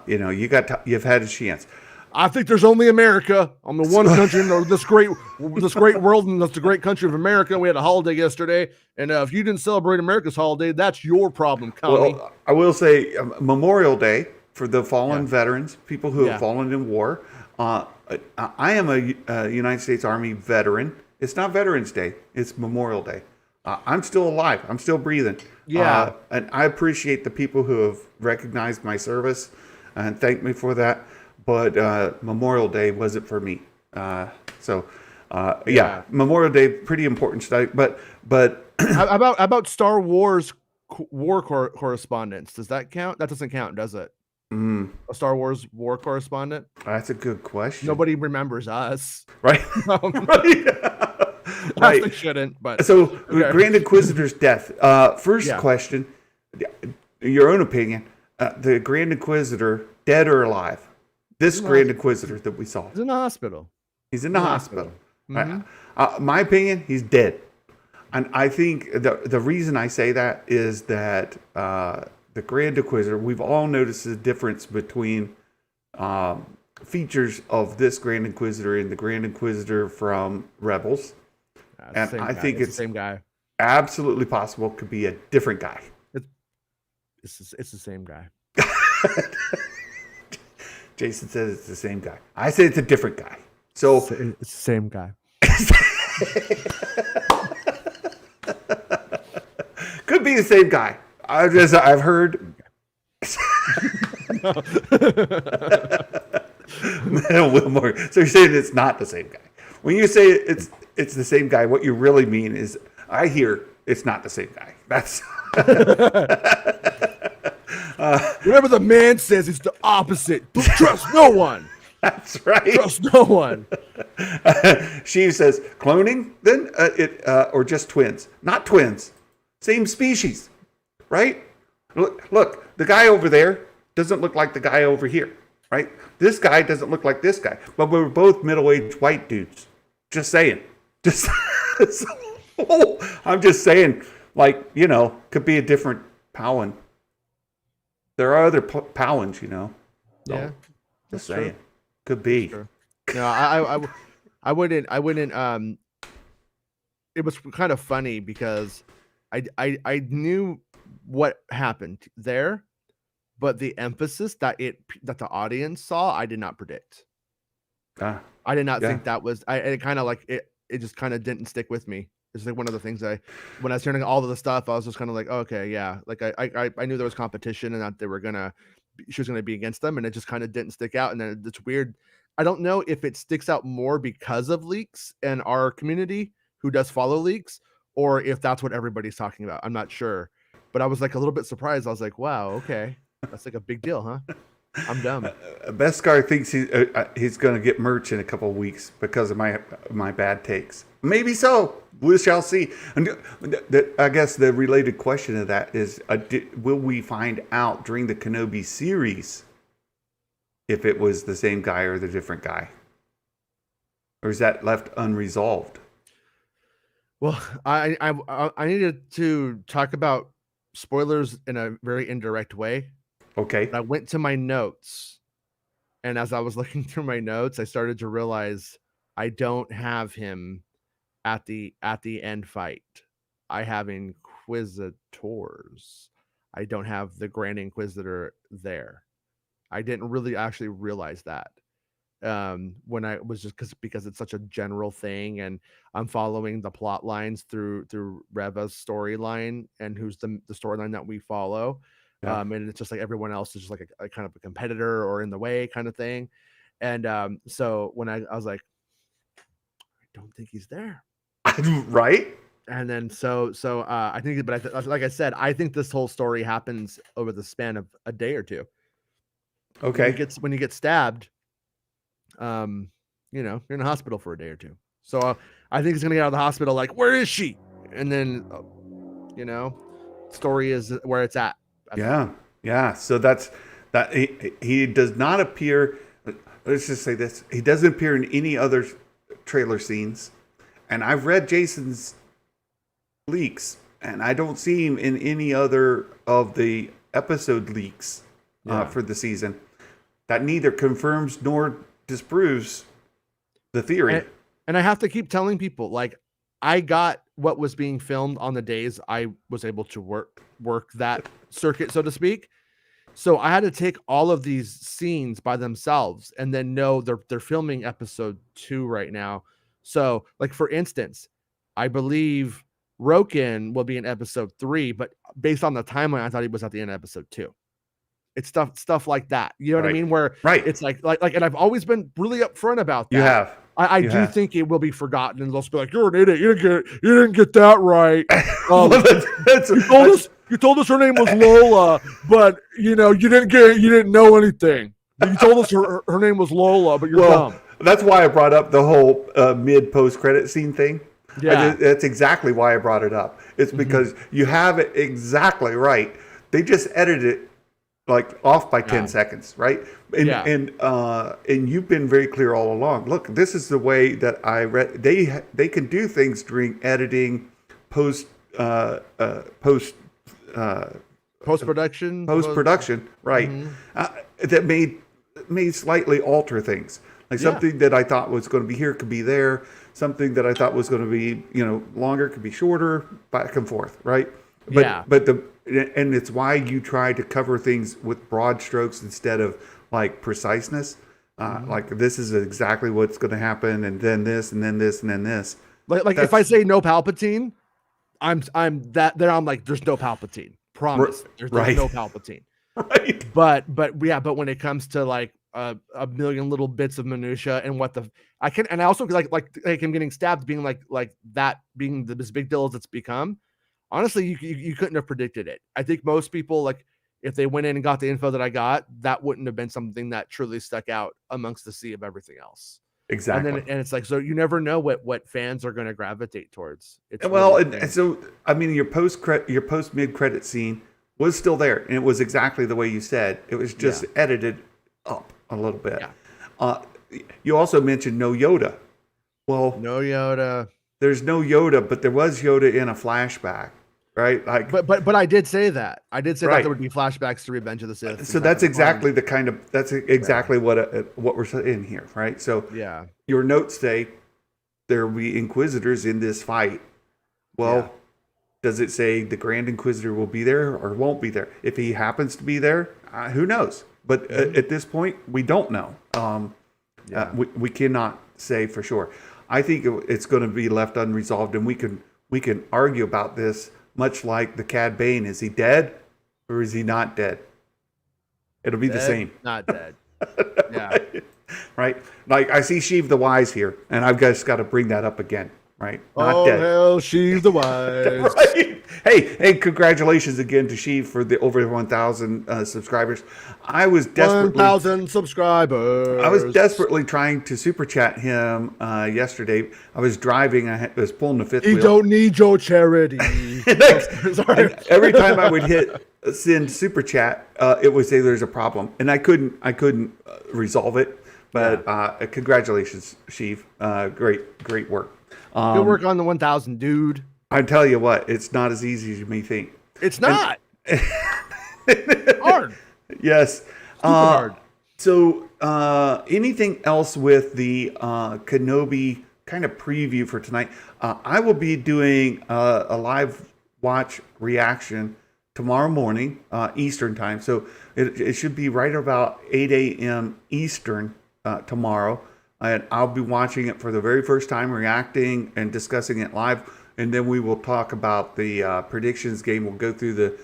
you've had a chance. I think there's only America. I'm the one country in this great world, and that's the great country of America. We had a holiday yesterday, and if you didn't celebrate America's holiday, that's your problem, Connie. Well, I will say Memorial Day for the fallen veterans, people who have fallen in war. I am a United States Army veteran. It's not Veterans Day. It's Memorial Day. I'm still alive. I'm still breathing. Yeah. And I appreciate the people who have recognized my service and thanked me for that. But Memorial Day wasn't for me. Memorial Day, pretty important study. But about Star Wars war correspondence, does that count? That doesn't count, does it? A Star Wars war correspondent? That's a good question. Nobody remembers us, right? Right. They shouldn't. But so, Grand Inquisitor's death. First question, your own opinion: the Grand Inquisitor, dead or alive? This Grand Inquisitor that we saw. He's in the hospital. He's in the hospital. Mm-hmm. My opinion, he's dead. And I think the reason I say that is that the Grand Inquisitor, we've all noticed the difference between features of this Grand Inquisitor and the Grand Inquisitor from Rebels. And I think it's the same guy. Absolutely possible it could be a different guy. It's the same guy. Jason says it's the same guy. I say it's a different guy. So it's the same guy. Could be the same guy. I've heard. Wilmore. So you're saying it's not the same guy. When you say it's the same guy, what you really mean is I hear it's not the same guy. That's whatever the man says, it's the opposite. Don't trust no one. That's right. Trust no one. She says cloning, then or just twins? Not twins, same species, right? Look, the guy over there doesn't look like the guy over here, right? This guy doesn't look like this guy, but we're both middle-aged white dudes. Just saying. I'm just saying, could be a different Powin. There are other Powins, So, yeah. Just saying. True. Could be. Sure. No, I wouldn't. It was kind of funny because I knew what happened there, but the emphasis that the audience saw, I did not predict. I did not think that was. It kind of like it. It just kind of didn't stick with me. It's like one of the things when I was hearing all of the stuff, I was just kind of like, okay, yeah. Like I knew there was competition and that she was gonna be against them, and it just kind of didn't stick out. And then it's weird. I don't know if it sticks out more because of leaks and our community who does follow leaks, or if that's what everybody's talking about. I'm not sure, but I was like a little bit surprised. I was like, wow, okay, that's like a big deal, huh? I'm dumb. Beskar thinks he's going to get merch in a couple of weeks because of my bad takes. Maybe so. We shall see. And I guess the related question to that is, will we find out during the Kenobi series if it was the same guy or the different guy? Or is that left unresolved? Well, I needed to talk about spoilers in a very indirect way. Okay. I went to my notes, and as I was looking through my notes, I started to realize I don't have him at the end fight. I have Inquisitors. I don't have the Grand Inquisitor there. I didn't really actually realize that. when I was just because it's such a general thing, and I'm following the plot lines through Reva's storyline and who's the storyline that we follow. Yeah. And it's just like everyone else is just like a kind of a competitor or in the way kind of thing. And so when I was like, I don't think he's there. Right. And then so I think, but like I said, I think this whole story happens over the span of a day or two. Okay. When you get stabbed, you know, you're in the hospital for a day or two. So I think he's gonna get out of the hospital like, where is she? And then, you know, story is where it's at. Yeah. So that's that. He does not appear. Let's just say this: he doesn't appear in any other trailer scenes. And I've read Jason's leaks, and I don't see him in any other of the episode leaks for the season. That neither confirms nor disproves the theory. And I have to keep telling people, like, I got what was being filmed on the days I was able to work that circuit, so to speak. So I had to take all of these scenes by themselves and then know they're filming episode 2 right now. So, like, for instance, I believe Roken will be in episode 3, but based on the timeline, I thought he was at the end of episode 2. It's stuff like that. You know what I mean? Where it's like, and I've always been really upfront about that. You have. I do think it will be forgotten, and they'll be like, "You're an idiot. You didn't get that right." You told us her name was Lola, but you didn't know anything. You told us her name was Lola, but you're dumb. That's why I brought up the whole mid post credit scene thing. Yeah, that's exactly why I brought it up. It's because you have it exactly right. They just edited it like off by 10 seconds, right? And you've been very clear all along. Look, this is the way that I read. They can do things during editing, post production, right? That may slightly alter things. Like something that I thought was going to be here could be there. Something that I thought was going to be longer could be shorter, back and forth, right? But and it's why you try to cover things with broad strokes instead of like preciseness. Like this is exactly what's going to happen, and then this, and then this, and then this. Like if I say no Palpatine, I'm like, there's no Palpatine. Promise. There's no Palpatine. Right. But when it comes to like a million little bits of minutia and I also like him getting stabbed being like that being this big deal as it's become. Honestly, you couldn't have predicted it. I think most people, like, if they went in and got the info that I got, that wouldn't have been something that truly stuck out amongst the sea of everything else. Exactly. And it's like, so you never know what fans are going to gravitate towards. So I mean, your post mid credit scene was still there, and it was exactly the way you said. It was just edited up a little bit. Yeah. You also mentioned no Yoda. Well, no Yoda. There's no Yoda, but there was Yoda in a flashback. Right, like, but I did say that. I did say that there would be flashbacks to Revenge of the Sith. So that's exactly what we're saying here, right? So your notes say there will be Inquisitors in this fight. Well, does it say the Grand Inquisitor will be there or won't be there? If he happens to be there, who knows? But at this point, we don't know. We cannot say for sure. I think it's going to be left unresolved, and we can argue about this. Much like the Cad Bane, is he dead or is he not dead? It'll be the same. Not dead. Yeah. Right. Like I see Sheev the Wise here, and I've just got to bring that up again. Right. Not dead. Hell, Sheev the Wise. Right. Hey, congratulations again to Sheev for the over 1,000 subscribers. I was desperately 1,000 subscribers. I was desperately trying to super chat him yesterday. I was driving. I was pulling the fifth wheel. He don't need your charity. and every time I would hit send super chat, it would say there's a problem, and I couldn't resolve it. But congratulations, Sheev. Great work. Good work on the 1,000, dude. I tell you what, it's not as easy as you may think. It's not. Hard. Yes. Super hard. So, anything else with the Kenobi kind of preview for tonight? I will be doing a live watch reaction tomorrow morning, Eastern time. So it should be right about 8 a.m. Eastern tomorrow, and I'll be watching it for the very first time, reacting and discussing it live, and then we will talk about the predictions game. We'll go through the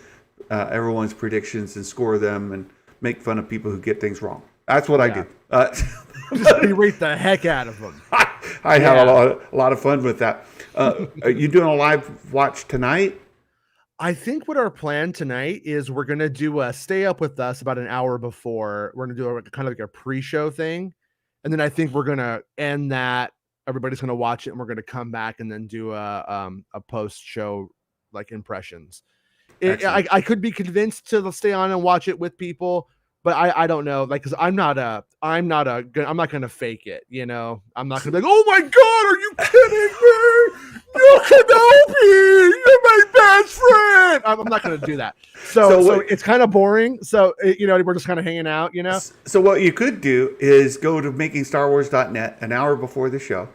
everyone's predictions and score them, and make fun of people who get things wrong. That's what I do. Just berate the heck out of them. I have a lot of fun with that. Are you doing a live watch tonight? I think what our plan tonight is we're going to do a stay up with us about an hour before. We're going to do kind of like a pre-show thing. And then I think we're going to end that. Everybody's going to watch it and we're going to come back and then do a post-show like impressions. I could be convinced to stay on and watch it with people, but I don't know, like, because I'm not going to fake it, you know. I'm not going to be like, oh my god, are you kidding me? You Kenobi, you're my best friend. I'm not going to do that. So it's kind of boring. So we're just kind of hanging out, you know. So what you could do is go to makingstarwars.net an hour before the show.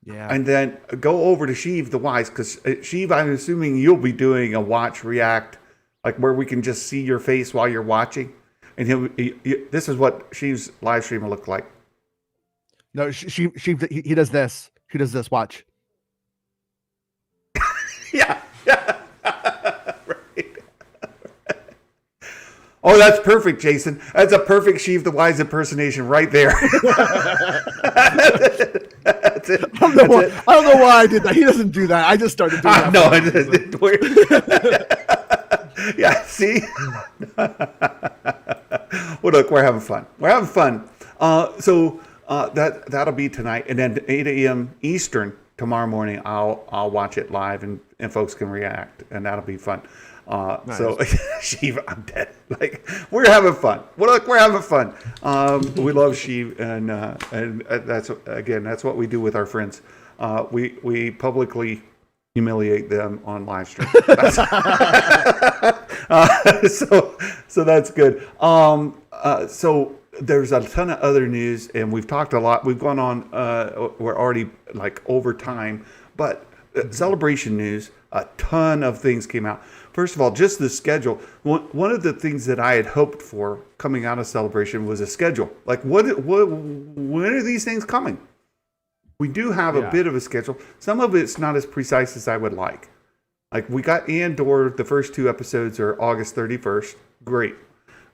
Yeah. And then go over to Sheev the Wise, because Sheev, I'm assuming you'll be doing a watch react, like where we can just see your face while you're watching. And this is what Sheev's live stream will look like. No, he does this. He does this. Watch. Yeah. Right. Oh, that's perfect, Jason. That's a perfect Sheev the Wise impersonation right there. That's it. I don't know why I did that. He doesn't do that. I just started doing that. No, it's weird. Yeah, see? Well, look, we're having fun. So that'll be tonight, and then 8 a.m. Eastern tomorrow morning. I'll watch it live, and folks can react, and that'll be fun. Nice. So, Sheev, I'm dead. Like, we're having fun. Well, look, we're having fun. We love Sheev, and that's what we do with our friends. We publicly humiliate them on live stream. So that's good. So there's a ton of other news, and we've talked a lot. We've gone on. We're already like over time, but Celebration news. A ton of things came out. First of all, just the schedule. One of the things that I had hoped for coming out of Celebration was a schedule. Like, when are these things coming? We do have a bit of a schedule. Some of it's not as precise as I would like. Like, we got Andor, the first 2 episodes are August 31st. Great.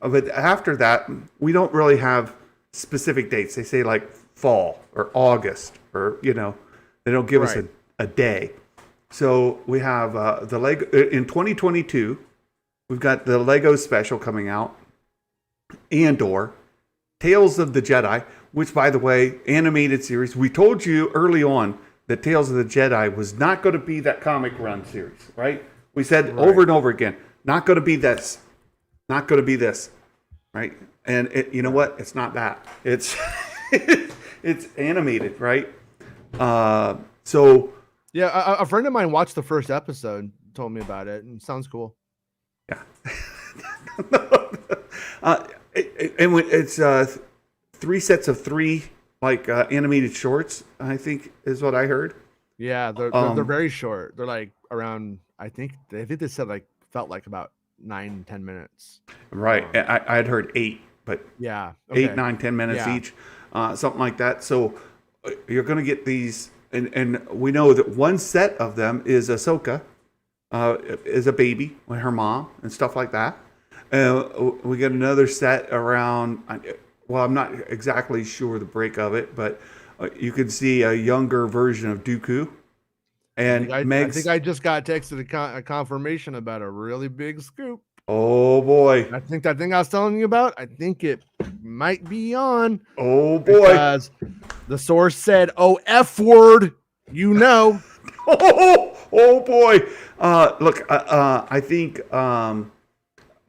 But after that, we don't really have specific dates. They say like fall or August, or, they don't give us a day. So we have the Lego in 2022. We've got the Lego special coming out, Andor, Tales of the Jedi, which, by the way, animated series. We told you early on that Tales of the Jedi was not going to be that comic run series, right? We said over and over again, not going to be this, not going to be this, right? And you know what? It's not that. It's it's animated, right? So. Yeah, a friend of mine watched the first episode, told me about it, and it sounds cool. Yeah. It's 3 sets of 3 like animated shorts, I think is what I heard. Yeah, they're very short. They're like around, I think they said like felt like about 9-10 minutes. Right. I had heard 8, but yeah, okay. 8, 9, 10 minutes each, something like that. So you're going to get these. And we know that one set of them is Ahsoka, is a baby with her mom and stuff like that. We get another set around, well, I'm not exactly sure the break of it, but you can see a younger version of Dooku. And I think I just got texted a confirmation about a really big scoop. Oh, boy. I think that thing I was telling you about, I think it might be on. Oh, boy. Because the source said, oh, F word, Oh, boy. Look, I think...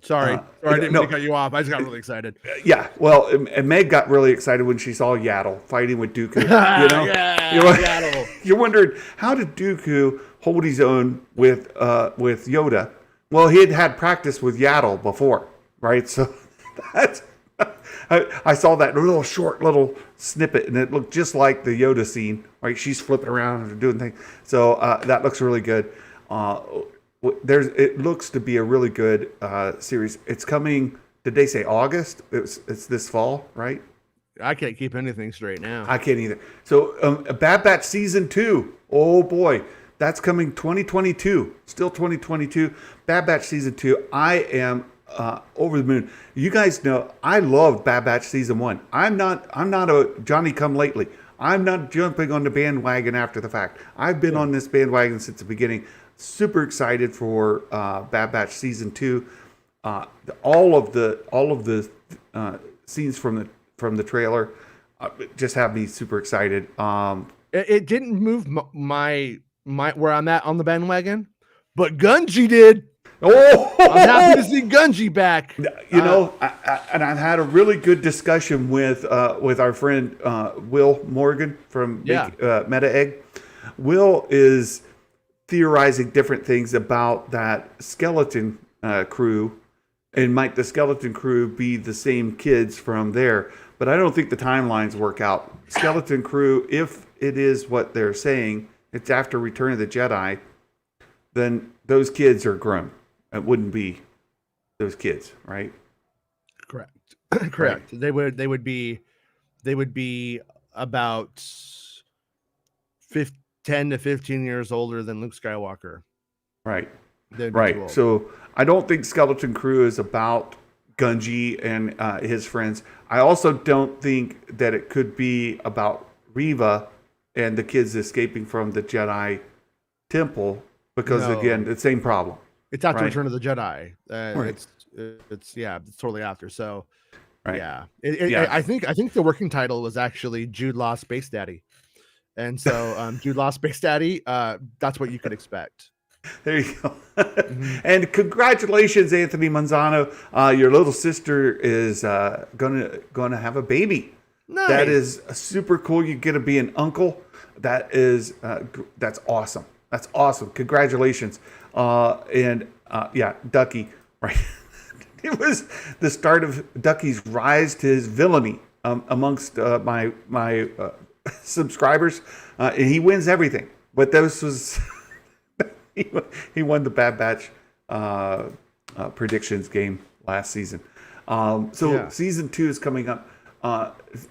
Sorry, I didn't mean to cut you off. I just got really excited. Yeah, well, and Meg got really excited when she saw Yaddle fighting with Dooku. Yaddle. You're wondering, how did Dooku hold his own with Yoda? Well, he had practice with Yaddle before, right? So that's I saw that short little snippet, and it looked just like the Yoda scene, right? She's flipping around and doing things. So that looks really good. It looks to be a really good series. It's coming. Did they say August? It's this fall, right? I can't keep anything straight now. I can't either. So Bad Batch season 2. Oh boy, that's coming 2022. Still 2022. Bad Batch season 2. I am over the moon. You guys know I loved Bad Batch season 1. I'm not a Johnny come lately. I'm not jumping on the bandwagon after the fact. I've been on this bandwagon since the beginning. Super excited for Bad Batch season 2. All of the scenes from the trailer just have me super excited. It didn't move my where I'm at on the bandwagon, but Gunji did. Oh, I'm happy to see Gunji back. You know, and I've had a really good discussion with our friend Will Morgan from Meta Egg. Will is theorizing different things about that skeleton crew, and might the skeleton crew be the same kids from there? But I don't think the timelines work out. Skeleton crew, if it is what they're saying, it's after Return of the Jedi, then those kids are grown. It wouldn't be those kids, right? Correct. Correct. Right. They would be about 10 to 15 years older than Luke Skywalker. Right. Right. So I don't think Skeleton Crew is about Gunji and his friends. I also don't think that it could be about Reva and the kids escaping from the Jedi temple, because again, the same problem. It's after Return of the Jedi. Right. It's totally after. So yeah, I think the working title was actually Jude Law Space Daddy, and so Jude Law Space Daddy. That's what you could expect. There you go. And congratulations, Anthony Manzano. Your little sister is gonna have a baby. Nice. That is super cool. You get to be an uncle. That is that's awesome. That's awesome. Congratulations. Ducky, right? It was the start of Ducky's rise to his villainy amongst my subscribers, and he wins everything. But this was he won the Bad Batch predictions game last season. Season 2 is coming up.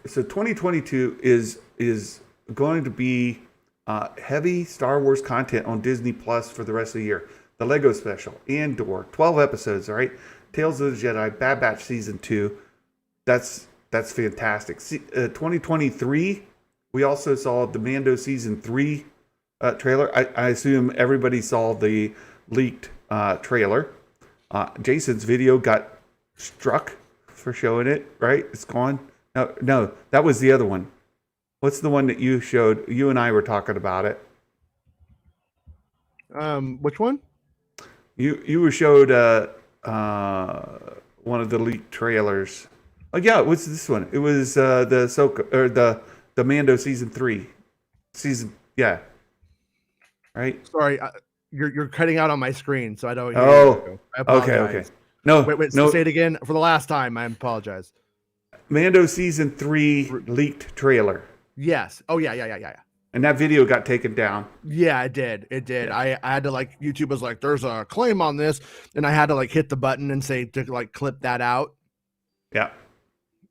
So 2022 is going to be heavy Star Wars content on Disney Plus for the rest of the year. The Lego Special, Andor, 12 episodes, all right? Tales of the Jedi, Bad Batch Season 2. That's fantastic. 2023, we also saw the Mando Season 3 trailer. I assume everybody saw the leaked trailer. Jason's video got struck for showing it, right? It's gone. No, that was the other one. What's the one that you showed? You and I were talking about it. Which one? You showed one of the leaked trailers. Oh yeah, what's this one? It was the Ahsoka, or the Mando season 3. Right? Sorry, you're cutting out on my screen, so I don't hear you. I apologize. Okay. No, no. Say it again for the last time. I apologize. Mando season 3 leaked trailer. Yes. Oh yeah. And that video got taken down. Yeah, it did. Yeah. I had to YouTube was like, there's a claim on this, and I had to hit the button and say to clip that out. Yeah.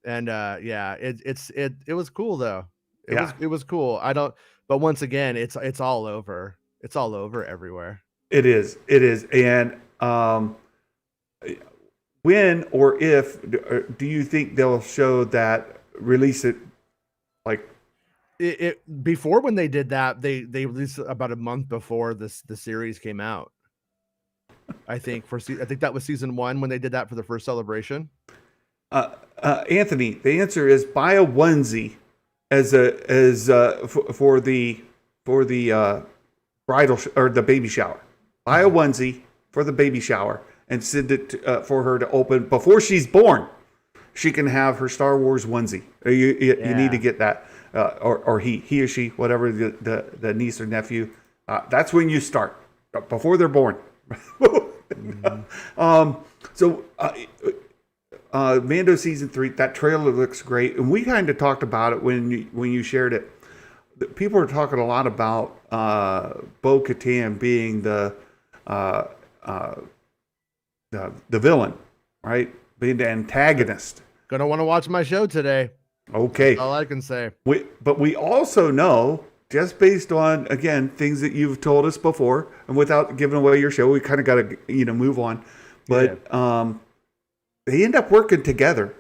And it was cool though. It was cool. But once again, it's all over. It's all over everywhere. It is. And when or if do you think they'll show that, release it before, when they did that, they released it about a month before the series came out. I think that was season 1 when they did that for the first celebration. Anthony, the answer is buy a onesie for the bridal or the baby shower. Buy a onesie for the baby shower and send it for her to open before she's born. She can have her Star Wars onesie. You need to get that. Or he or she, whatever the niece or nephew. That's when you start, before they're born. Mando season 3, that trailer looks great, and we kind of talked about it when you shared it. People are talking a lot about Bo-Katan being the villain, right? Being the antagonist. Gonna want to watch my show today. Okay. That's all I can say. But we also know, just based on, again, things that you've told us before, and without giving away your show, we kind of got to, move on. But they end up working together,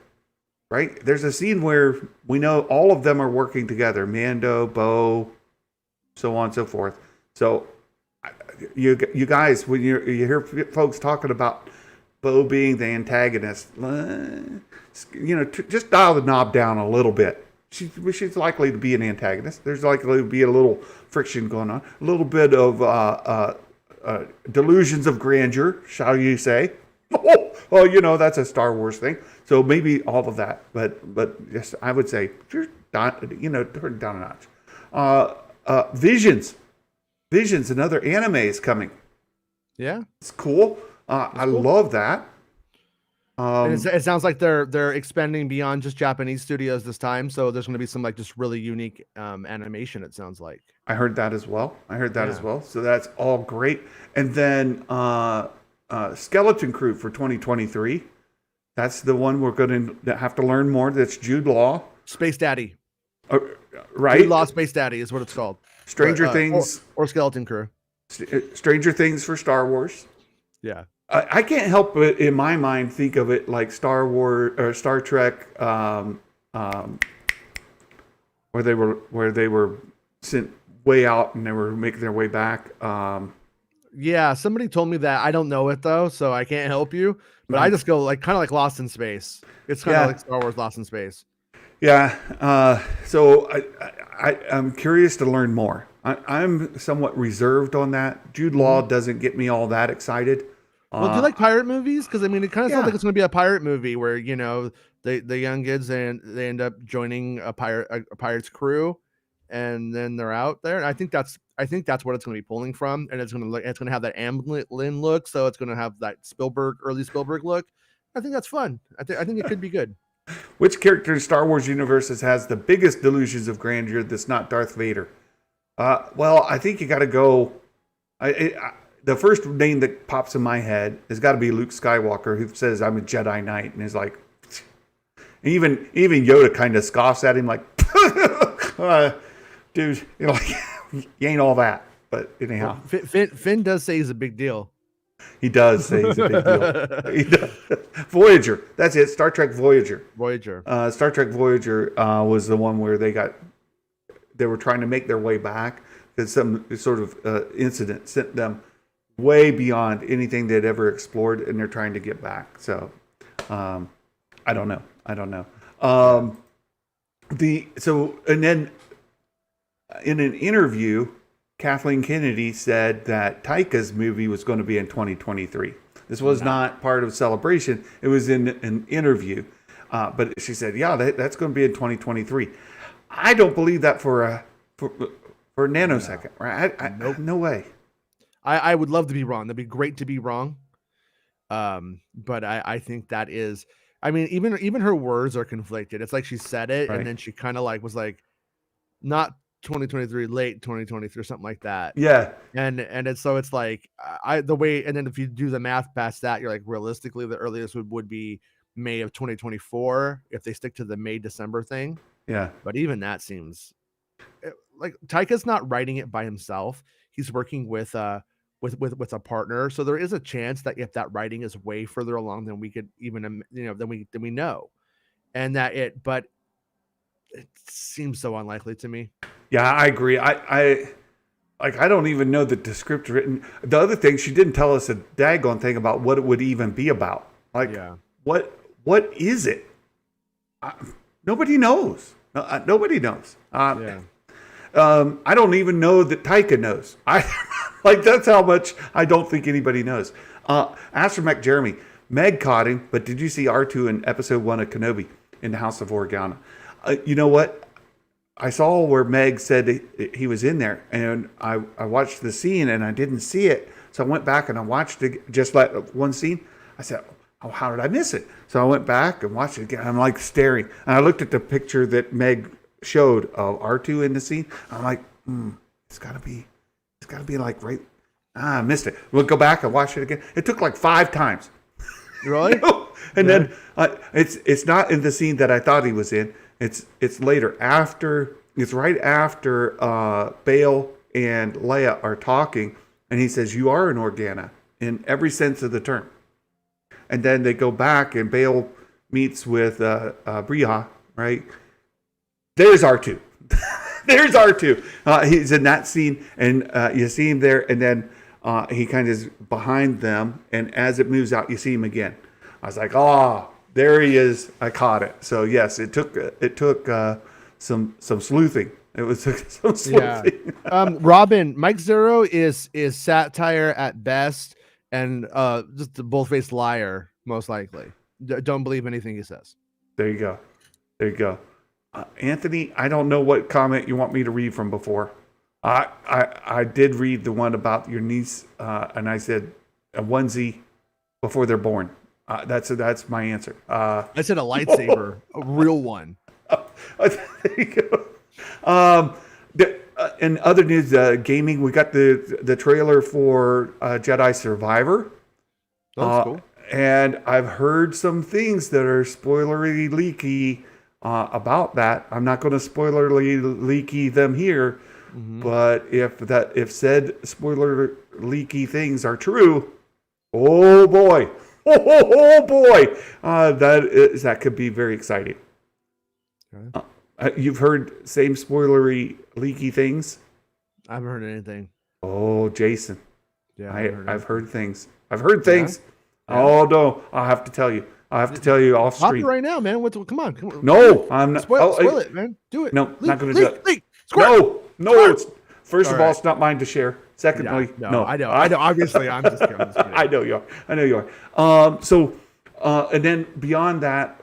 right? There's a scene where we know all of them are working together. Mando, Bo, so on and so forth. So you guys, when you hear folks talking about Bo being the antagonist, just dial the knob down a little bit. She's likely to be an antagonist. There's likely to be a little friction going on, a little bit of delusions of grandeur, shall you say? Well, that's a Star Wars thing. So maybe all of that, but yes, I would say, turn it down a notch. Visions, another anime is coming. Yeah, it's cool. I love that. And it sounds like they're expanding beyond just Japanese studios this time. So there's going to be some just really unique animation. It sounds like. I heard that as well. So that's all great. And then Skeleton Crew for 2023. That's the one we're going to have to learn more. That's Jude Law. Space Daddy. Right. Jude Law Space Daddy is what it's called. Stranger Things. Or Skeleton Crew. Stranger Things for Star Wars. Yeah. I can't help but, in my mind, think of it like Star Wars or Star Trek, where they were sent way out and they were making their way back. Yeah, somebody told me that. I don't know it though, so I can't help you. But I just go kind of like Lost in Space. It's kind of like Star Wars Lost in Space. Yeah. So I'm curious to learn more. I'm somewhat reserved on that. Jude Law doesn't get me all that excited. Well, do you like pirate movies? Because it kind of sounds like it's going to be a pirate movie where the young kids and they end up joining a pirate's crew, and then they're out there. And I think that's what it's going to be pulling from, and it's going to have that Amblin look, so it's going to have that early Spielberg look. I think that's fun. I think it could be good. Which character in Star Wars universes has the biggest delusions of grandeur that's not Darth Vader? Well, I think you got to go. The first name that pops in my head has got to be Luke Skywalker, who says, "I'm a Jedi Knight," and is like, even Yoda kind of scoffs at him, like, "Dude, you ain't all that." But anyhow, Finn does say he's a big deal. He does say he's a big deal. He does. Voyager, that's it. Star Trek Voyager. Star Trek Voyager was the one where they were trying to make their way back because some sort of incident sent them way beyond anything they'd ever explored, and they're trying to get back. So, I don't know. And then in an interview, Kathleen Kennedy said that Taika's movie was going to be in 2023. This was not part of Celebration. It was in an interview. But she said, yeah, that's going to be in 2023. I don't believe that for a nanosecond. Right? Nope. No way. I would love to be wrong. That'd be great to be wrong. But I think that is, even her words are conflicted. It's like she said it, right, and then she kind of was like, not 2023, late 2023 or something like that. Yeah. And it's like the way, and then if you do the math past that, you're like, realistically, the earliest would be May of 2024 if they stick to the May-December thing. Yeah. But even that seems like Taika's not writing it by himself. He's working with a partner. So there is a chance that if that writing is way further along than we could even, than we know, but it seems so unlikely to me. Yeah, I agree. I don't even know that the script written. The other thing, she didn't tell us a daggone thing about what it would even be about. What is it? Nobody knows. Nobody knows. I don't even know that Taika knows. That's how much I don't think anybody knows. Astromech Jeremy, Meg caught him, but did you see R2 in episode 1 of Kenobi in the House of Organa? You know what? I saw where Meg said he was in there, and I watched the scene and I didn't see it. So I went back and I watched it, just like one scene. I said, oh, how did I miss it? So I went back and watched it again. I'm staring. And I looked at the picture that Meg showed of R2 in the scene. I'm like, it's gotta be right. I missed it. We'll go back and watch it again. It took 5 times. Really? And then it's not in the scene that I thought he was in. It's later after. It's right after Bail and Leia are talking, and he says, "You are an Organa in every sense of the term." And then they go back, and Bail meets with Bria, right? There's R2. There's R2. He's in that scene, and you see him there, and then he kind of is behind them, and as it moves out, you see him again. I was like, oh, there he is. I caught it. So yes, it took some sleuthing. It was some sleuthing. Yeah. Robin, Mike Zero is satire at best, and just a bull-faced liar most likely. Don't believe anything he says. There you go. Anthony, I don't know what comment you want me to read from before. I did read the one about your niece, and I said a onesie before they're born. That's my answer. I said a lightsaber, a real one. There you go. In other news, gaming, we got the trailer for Jedi Survivor. That's cool. And I've heard some things that are spoilery leaky about that. I'm not going to spoilerly leaky them here, but if said spoiler leaky things are true, oh boy, that could be very exciting. Okay. You've heard same spoilery leaky things? I haven't heard anything. Oh, Jason. Yeah, I've heard things. I've heard things. Yeah. Oh no, I'll have to tell you. Off screen right now, man. Come on. No, I'm not. Spoil it, man. Do it. No, not going to do it. No. It's first of all, it's not mine to share. Secondly, no. I know. Obviously, I'm just kidding. I know you are. So, and then beyond that,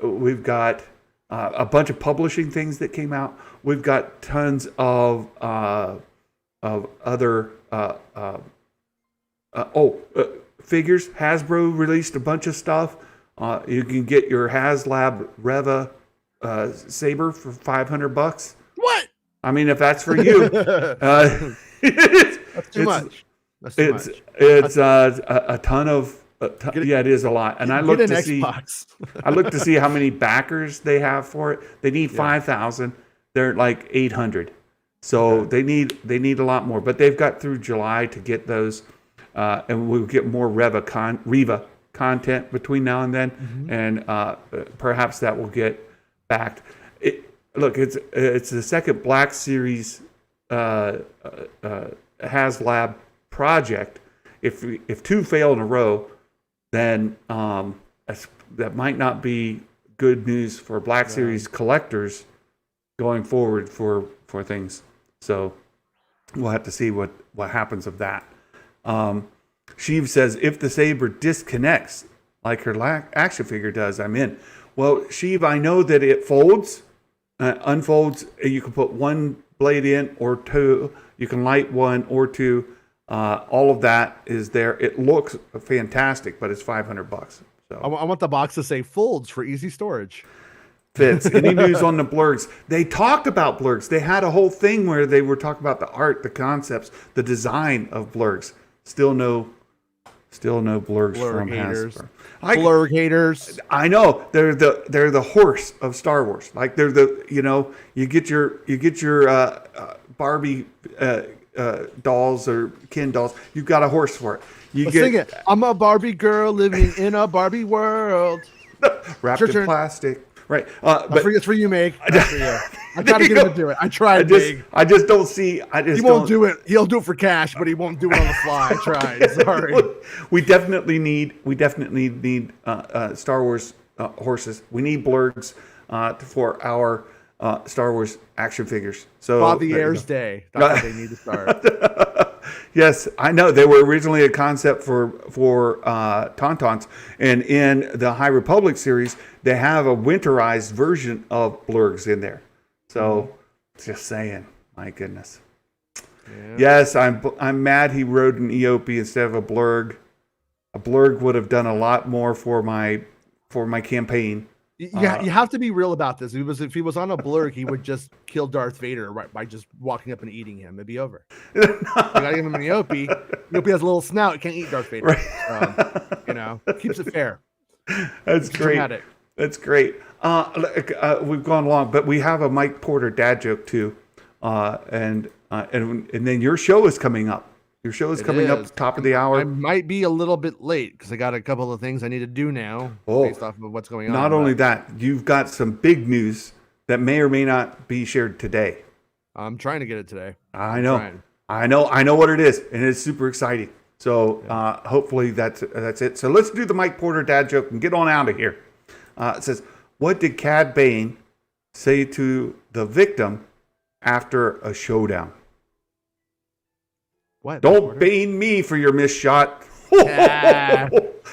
we've got a bunch of publishing things that came out. We've got tons of other figures. Hasbro released a bunch of stuff. You can get your HasLab Reva saber for $500. What? I mean, if that's for you, that's too much. It's a ton of. It is a lot. And I looked to see. I looked to see how many backers they have for it. They need 5,000. They're like 800. So they need a lot more. But they've got through July to get those. And we'll get more Reva content between now and then, and perhaps that will get backed. It's the second Black Series HasLab project. If two fail in a row, then that might not be good news for Black Series collectors going forward for things. So we'll have to see what happens of that. Sheev says, if the saber disconnects like her action figure does, I'm in. Well, Sheev, I know that it folds, unfolds. You can put one blade in or two. You can light one or two. All of that is there. It looks fantastic, but it's $500. So I want the box to say folds for easy storage. Fits. Any news on the blurgs? They talked about blurgs. They had a whole thing where they were talking about the art, the concepts, the design of blurgs. Still no blurgs from Hasbro. Blurg haters. I know they're the horse of Star Wars. Like they're the you get your Barbie dolls or Ken dolls. You've got a horse for it. Sing it. I'm a Barbie girl living in a Barbie world. Wrapped in plastic. Right. But it's for you, Meg. For you. I tried to get him to do it. I tried, Meg. I just don't see. He won't do it. He'll do it for cash, but he won't do it on the fly. I tried. Sorry. We definitely need Star Wars horses. We need blurgs for our Star Wars action figures. So Father Air's Day. That's what they need to start. Yes, I know. They were originally a concept for Tauntauns, and in the High Republic series, they have a winterized version of blurgs in there. So, just saying, my goodness. Yeah. Yes, I'm mad he rode an EOP instead of a blurg. A blurg would have done a lot more for my campaign. You have to be real about this. If he was on a blurg, he would just kill Darth Vader by just walking up and eating him. It'd be over. You gotta give him an EOP. EOP has a little snout. It can't eat Darth Vader. Right. Keeps it fair. That's great. Dramatic. That's great. We've gone long, but we have a Mike Porter dad joke too, and then your show is coming up. Your show is coming up top of the hour. I might be a little bit late because I got a couple of things I need to do now based off of what's going on. Not only that, you've got some big news that may or may not be shared today. I'm trying to get it today. I know what it is, and it's super exciting. So hopefully that's it. So let's do the Mike Porter dad joke and get on out of here. It says, "What did Cad Bane say to the victim after a showdown?" What? Don't bane me for your missed shot. Mike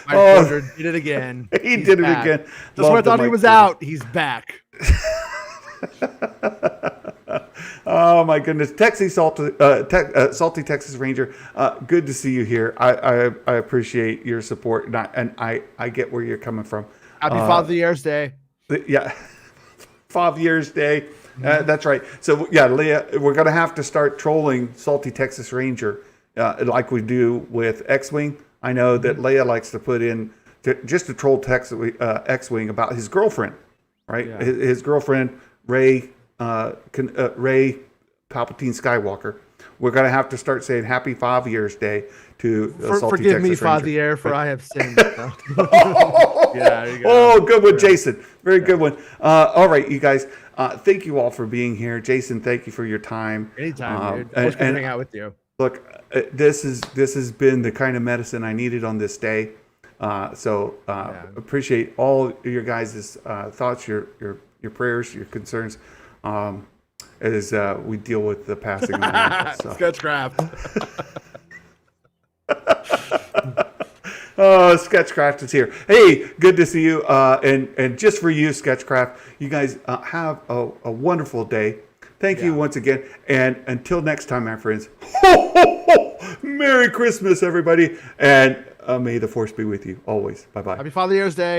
Porter did it again. He did it again. Just when I thought he was out, he's back. Oh my goodness, Salty Texas Ranger. Good to see you here. I appreciate your support, and I get where you're coming from. Happy Father's Day. Yeah, Father's Day. That's right. So yeah, Leah, we're gonna have to start trolling Salty Texas Ranger like we do with X-Wing. I know that Leia likes to put in just to troll X-Wing about his girlfriend, right? Yeah. His girlfriend Rey Palpatine Skywalker. We're gonna have to start saying Happy Father's Day to Salty forgive Texas me, Ranger. Father, for I have sinned. Yeah, there you go. Oh, good one, Jason. Very good one. All right, you guys. Thank you all for being here. Jason, thank you for your time. Anytime, dude. Always good to hang out with you. Look, this has been the kind of medicine I needed on this day. Appreciate all your guys' thoughts, your prayers, your concerns, as we deal with the passing of the so. Sketchcraft. Oh, Sketchcraft is here. Hey, good to see you. And just for you, Sketchcraft, you guys have a wonderful day. Thank you once again. And until next time, my friends, Merry Christmas, everybody. And may the Force be with you always. Bye-bye. Happy Father's Day.